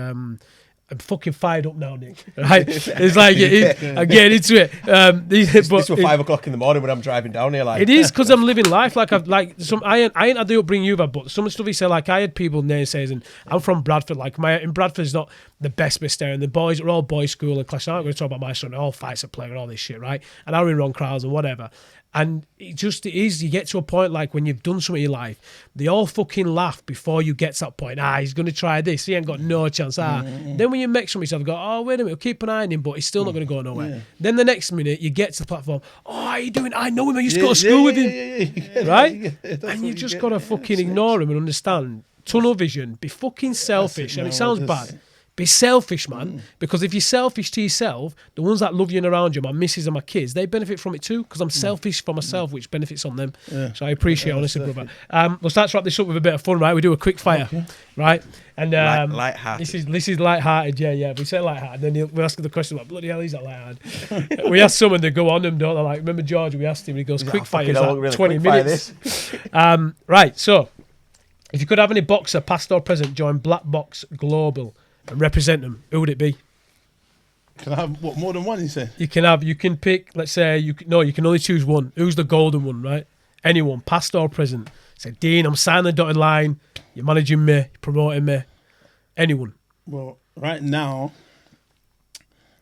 Speaker 2: I'm fucking fired up now, Nick. Right? It's like I'm getting into it.
Speaker 3: This was 5 o'clock in the morning when I'm driving down here. Like
Speaker 2: it is because I'm living life. Like I've like some. I ain't had the upbringing you've had, but some of the stuff he said. Like I had people naysayers, and I'm from Bradford. Like in Bradford's not the best bit there, and the boys are all boys' school and class. I'm not going to talk about my son. All fights at play and all this shit, right? And I'm in wrong crowds and whatever. And it is, you get to a point like when you've done something in your life, they all fucking laugh before you get to that point. He's going to try this. He ain't got no chance. Then when you make something yourself, you go, oh, wait a minute, keep an eye on him, but he's still not going to go nowhere. Yeah. Then the next minute, you get to the platform, how are you doing? I know him, I used to go to school with him. Right? And you just got to fucking ignore him and understand. Tunnel vision, be fucking selfish. And it sounds bad. Be selfish, man. Because if you're selfish to yourself, the ones that love you and around you, my missus and my kids, they benefit from it too. Because I'm selfish for myself, which benefits on them. Yeah. So I appreciate, honestly, brother. We'll start to wrap this up with a bit of fun, right? We do a quick fire, right? And
Speaker 3: light-hearted.
Speaker 2: This is light-hearted, yeah. We say light-hearted, and then we ask the question like, bloody hell, is that light-hearted? We ask someone, they go on them, don't they? Like, remember George? We asked him, and he goes, quick fire, like really 20 minutes. Right. So, if you could have any boxer, past or present, join Blvck Box Global and represent them, who would it be?
Speaker 1: Can I have more than one? You say
Speaker 2: you can pick. Let's say you can only choose one. Who's the golden one, right? Anyone, past or present. Say, Dean, I'm signing the dotted line. You're managing me, you're promoting me. Anyone.
Speaker 1: Well, right now,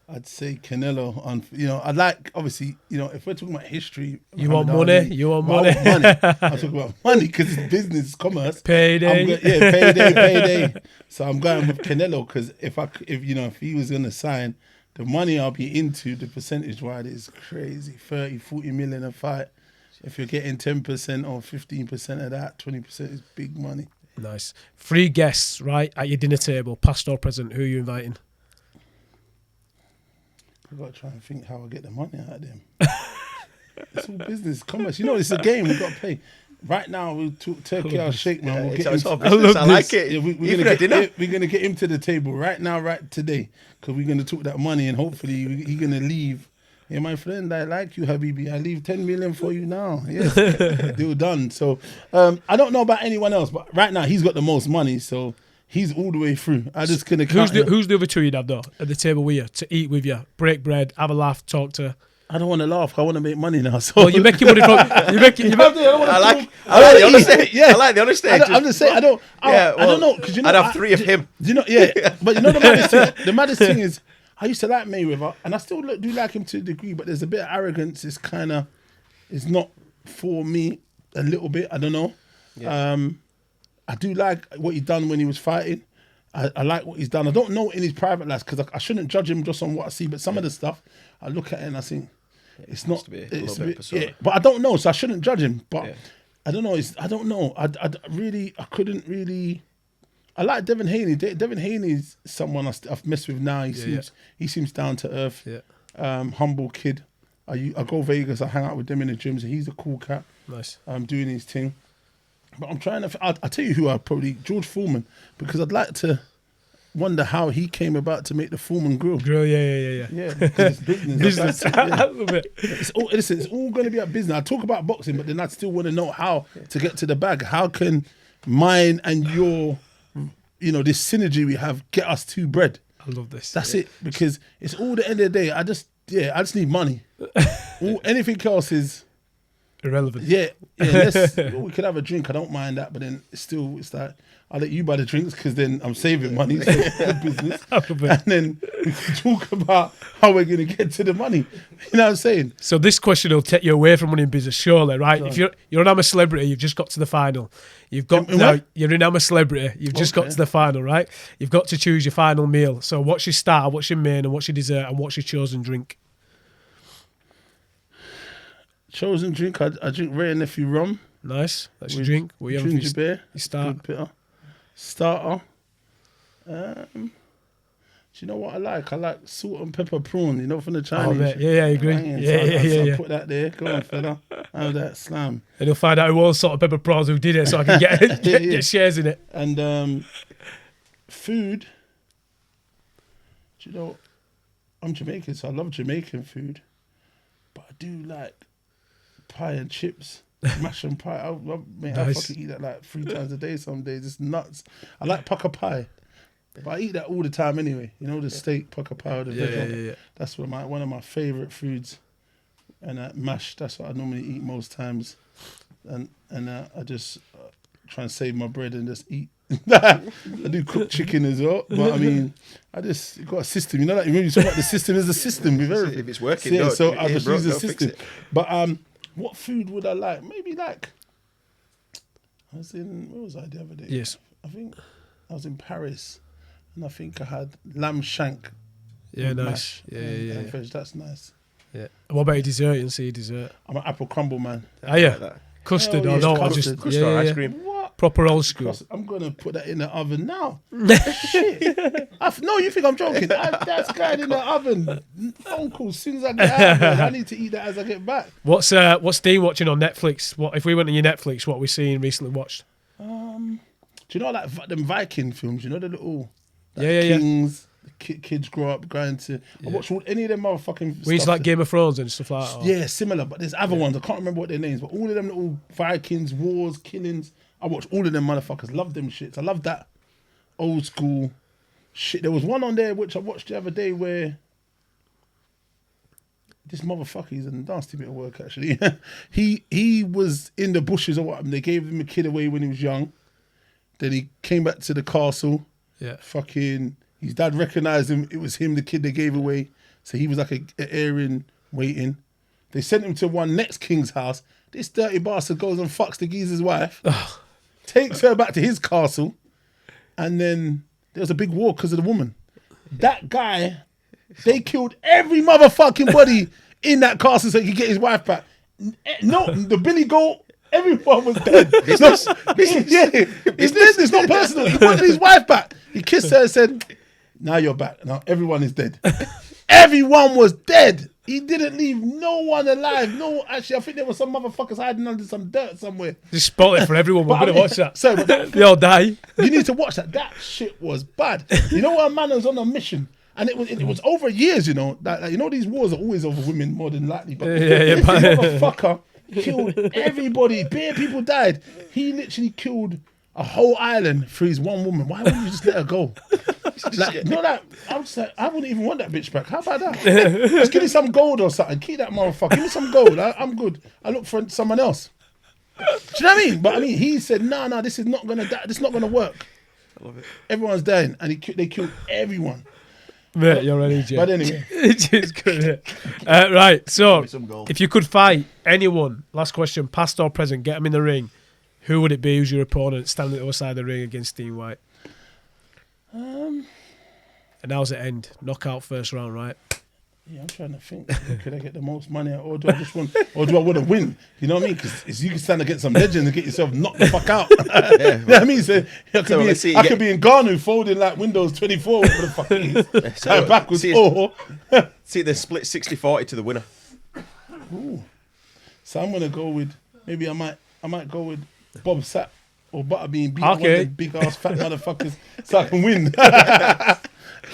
Speaker 1: I'd say Canelo. I'd like, obviously, if we're talking about history.
Speaker 2: You want money?
Speaker 1: I'm talking about money because it's business, commerce.
Speaker 2: Payday.
Speaker 1: Payday. So I'm going with Canelo because if he was going to sign, the money I'll be into, the percentage-wise, is crazy. 30, 40 million a fight. If you're getting 10% or 15% of that, 20% is big money.
Speaker 2: Nice. 3 guests, right, at your dinner table, past or present. Who are you inviting?
Speaker 1: I've got to try and think how I get the money out of them. It's all business, commerce. It's a game. We've got to pay. Right now, we'll talk turkey or shake, man. We'll get him.
Speaker 3: I like it.
Speaker 1: Yeah, we're going to get him to the table right now, right today, because we're going to talk that money, and hopefully he's going to leave. Yeah, my friend, I like you, Habibi. I leave 10 million for you now. Yes, deal done. So I don't know about anyone else, but right now he's got the most money, so he's all the way through. I just couldn't count.
Speaker 2: Who's the other two you'd have though at the table with you to eat with you, break bread, have a laugh, talk to?
Speaker 1: I don't want to laugh. I want to make money now. So
Speaker 2: you're making money from. I like
Speaker 3: the honesty. Yeah, I like the honesty.
Speaker 1: I'm just saying. I don't know because
Speaker 3: I'd have 3 of him.
Speaker 1: But the maddest thing is, I used to like Mayweather, and I still do like him to a degree. But there's a bit of arrogance. It's not for me a little bit. I don't know. Yeah. I do like what he done when he was fighting. I like what he's done. I don't know in his private life because I shouldn't judge him just on what I see. But some of the stuff I look at it and I think. It's not. To be a little bit persona. Yeah, but I don't know, so I shouldn't judge him. But I don't know. I don't know. I couldn't really. I like Devin Haney. Devin Haney's someone I've messed with now. He seems down to earth. Yeah. Humble kid. I go Vegas. I hang out with them in the gyms. He's a cool cat.
Speaker 2: Nice.
Speaker 1: Doing his thing. But I'm trying to. I'll tell you who I'd probably George Foreman, because I'd like to. Wonder how he came about to make the Foreman grill.
Speaker 2: Yeah.
Speaker 1: Yeah, because it's business.
Speaker 2: I love it.
Speaker 1: It's all going to be about business. I talk about boxing, but then I still want to know how to get to the bag. How can mine and your, this synergy we have get us to bread?
Speaker 2: I love this.
Speaker 1: That's it, because it's all the end of the day. I just need money. Anything else is
Speaker 2: irrelevant.
Speaker 1: Yeah. We could have a drink. I don't mind that, but then it's like, I'll let you buy the drinks because then I'm saving money. So it's good business. And then we can talk about how we're going to get to the money. You know what I'm saying?
Speaker 2: So this question will take you away from money in business, surely, right? If you're an I'm a celebrity, you've just got to the final. You're an I'm a celebrity, you've just got to the final, right? You've got to choose your final meal. So what's your star, what's your main, and what's your dessert, and what's your chosen drink?
Speaker 1: Chosen drink, I drink Ray and Nephew rum.
Speaker 2: Nice. That's your drink. What you have
Speaker 1: ginger beer.
Speaker 2: You start.
Speaker 1: Good bitter. Starter. Do you know what I like? I like salt and pepper prawn, from the Chinese.
Speaker 2: I agree. Yeah.
Speaker 1: Put that there. Go on, fella. Have that slam.
Speaker 2: And you'll find out who was salt and pepper prawns who did it, so I can get shares in it.
Speaker 1: And food. Do you know, I'm Jamaican, so I love Jamaican food. But I do like pie and chips. Mash and pie. I fucking eat that like 3 times a day some days. It's nuts. I like pucker pie. But I eat that all the time anyway. You know, the steak, poker powder,
Speaker 2: Yeah.
Speaker 1: That's one of my favourite foods. And mash, that's what I normally eat most times. And I just try and save my bread and just eat. I do cook chicken as well. But I mean, I just got a system. You know that? When you talk about the system, is a system with everything.
Speaker 3: If it's working,
Speaker 1: so I just use the system.
Speaker 3: Fix it.
Speaker 1: But what food would I like? Maybe like, where was I the other day?
Speaker 2: Yes.
Speaker 1: I think I was in Paris. And I think I had lamb shank.
Speaker 2: Yeah, nice.
Speaker 1: Mash and veg. That's nice.
Speaker 2: Yeah. What about your dessert? You see dessert?
Speaker 1: I'm an apple crumble man.
Speaker 2: Are you?
Speaker 3: Like that.
Speaker 2: Custard
Speaker 1: Hell
Speaker 2: or
Speaker 1: yes,
Speaker 2: no?
Speaker 1: custard.
Speaker 3: Custard or ice cream.
Speaker 1: What?
Speaker 2: Proper old school.
Speaker 1: Custard. I'm gonna put that in the oven now. Shit. No, you think I'm joking? That's going in the oven. Phone call as soon as I get out. Man. I need to eat that as I get back.
Speaker 2: What's Dean watching on Netflix? What if we went on your Netflix? What we seen recently watched?
Speaker 1: Do you know like them Viking films? You know the little
Speaker 2: Yeah.
Speaker 1: kings. The kids grow up going to. I watch any of them motherfucking.
Speaker 2: We used to like Game of Thrones and stuff like that. Or?
Speaker 1: Yeah, similar, but there's other ones. I can't remember what their names, but all of them little Vikings, wars, killings. I watch all of them motherfuckers. Love them shits. I love that old school shit. There was one on there which I watched the other day where this motherfucker, he's a nasty bit of work actually. he was in the bushes or what. They gave him a kid away when he was young. Then he came back to the castle.
Speaker 2: Yeah.
Speaker 1: Fucking, his dad recognised him. It was him, the kid they gave away. So he was like an heir in waiting. They sent him to one next king's house. This dirty bastard goes and fucks the geezer's wife. Takes her back to his castle. And then there was a big war because of the woman. That guy, they killed every motherfucking body in that castle so he could get his wife back. No, the Billy Goat, everyone was dead. It's business, it's not personal. He wanted his wife back. He kissed her and said, now you're back. Now everyone is dead. Everyone was dead. He didn't leave no one alive. No, actually, I think there were some motherfuckers hiding under some dirt somewhere.
Speaker 2: Just spoil it for everyone. We're going to watch that.
Speaker 1: So,
Speaker 2: they all die.
Speaker 1: You need to watch that. That shit was bad. You know, a man was on a mission. And it was over years, you know. Like, you know, these wars are always over women more than likely. But this motherfucker killed everybody. Bare people died. He literally killed a whole island for his one woman. Why wouldn't you just let her go? Like, you know that? I was like, I wouldn't even want that bitch back. How about that? Just give me some gold or something. Keep that motherfucker. Give me some gold. I'm good. I look for someone else. Do you know what I mean? But I mean, he said, no, this is not gonna die. This is not gonna work.
Speaker 3: I love it.
Speaker 1: Everyone's dying, and they killed everyone.
Speaker 2: Mate, you're ready, Jay.
Speaker 1: But anyway,
Speaker 2: it's good. Right. So,
Speaker 3: Some gold.
Speaker 2: if you could fight anyone, last question, past or present, get them in the ring. Who would it be? Who's your opponent standing at the other side of the ring against Dean Whyte? And how's it end? Knockout first round, right?
Speaker 1: yeah, I'm trying to think. Could I get the most money, or do I just want, or do I want to win? You know what I mean? Because you can stand against some legends and get yourself knocked the fuck out. You know what I mean? So I could be in Ghana folding like Windows 24, whatever the fuck it is.
Speaker 3: So,
Speaker 1: backwards.
Speaker 3: See, they split 60-40 to the winner.
Speaker 1: Ooh. So I'm gonna go with maybe I might go with Bob Sapp or Butterbean beat one of the big ass fat motherfuckers so I can win.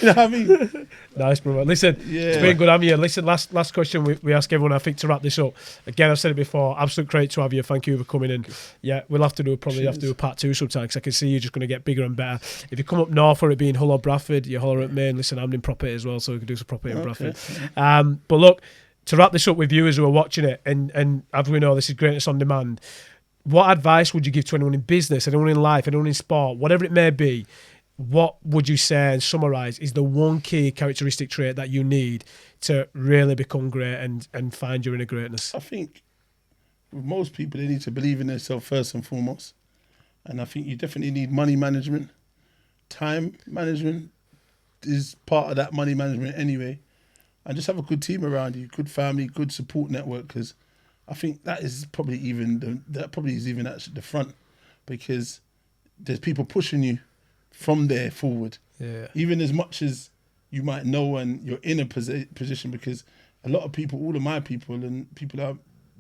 Speaker 1: You know what I mean?
Speaker 2: Nice, brother. Listen, it's been good having you. Listen, last question we ask everyone, I think, to wrap this up. Again, I've said it before, absolute great to have you. Thank you for coming in. Yeah, we'll have to do a part 2 sometime because I can see you're just going to get bigger and better. If you come up north for it being Hull or Bradford, you're Hull or Maine. Listen, I'm in property as well, so we can do some property in Bradford. But look, to wrap this up with viewers who are watching it, and as we know, this is greatness on demand. What advice would you give to anyone in business, anyone in life, anyone in sport, whatever it may be? What would you say and summarise is the one key characteristic trait that you need to really become great and find your inner greatness?
Speaker 1: I think with most people, they need to believe in themselves first and foremost. And I think you definitely need money management. Time management is part of that money management anyway. And just have a good team around you, good family, good support network, because I think that is probably even actually the front, because there's people pushing you from there forward.
Speaker 2: Yeah.
Speaker 1: Even as much as you might know and you're in a position, because a lot of people, all of my people and people that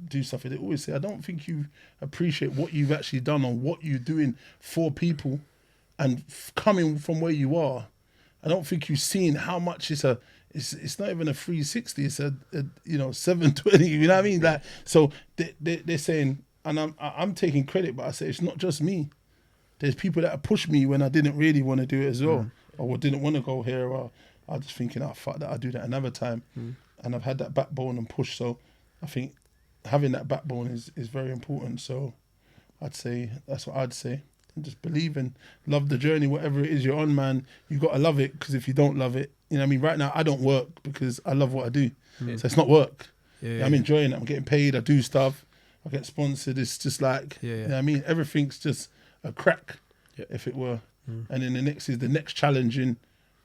Speaker 1: do stuff, they always say, I don't think you appreciate what you've actually done or what you're doing for people and coming from where you are. I don't think you've seen how much it's not even a 360, it's a 720, you know what I mean? Like, so they're saying, and I'm taking credit, but I say it's not just me. There's people that have pushed me when I didn't really want to do it as well. or didn't want to go here, or I was just thinking, oh, fuck that, I'll do that another time. And I've had that backbone and push. So I think having that backbone is very important. So I'd say that's what I'd say. And just believe and love the journey, whatever it is you're on, man. You got to love it, because if you don't love it, you know what I mean? Right now, I don't work because I love what I do. So it's not work. I'm enjoying it. I'm getting paid. I do stuff. I get sponsored. It's just like, you know what I mean? Everything's just a crack, if it were. And then the next challenge in,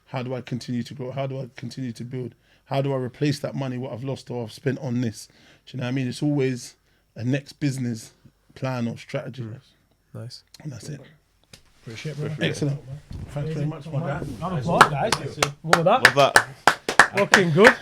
Speaker 1: how do I continue to grow? How do I continue to build? How do I replace that money, what I've lost or I've spent on this? Do you know what I mean? It's always a next business plan or strategy.
Speaker 2: Nice.
Speaker 1: And that's it.
Speaker 2: Appreciate it, bro.
Speaker 1: Excellent. Thanks very much, my guy.
Speaker 2: Round of applause, guys. Love that.
Speaker 3: Love that.
Speaker 2: Looking good.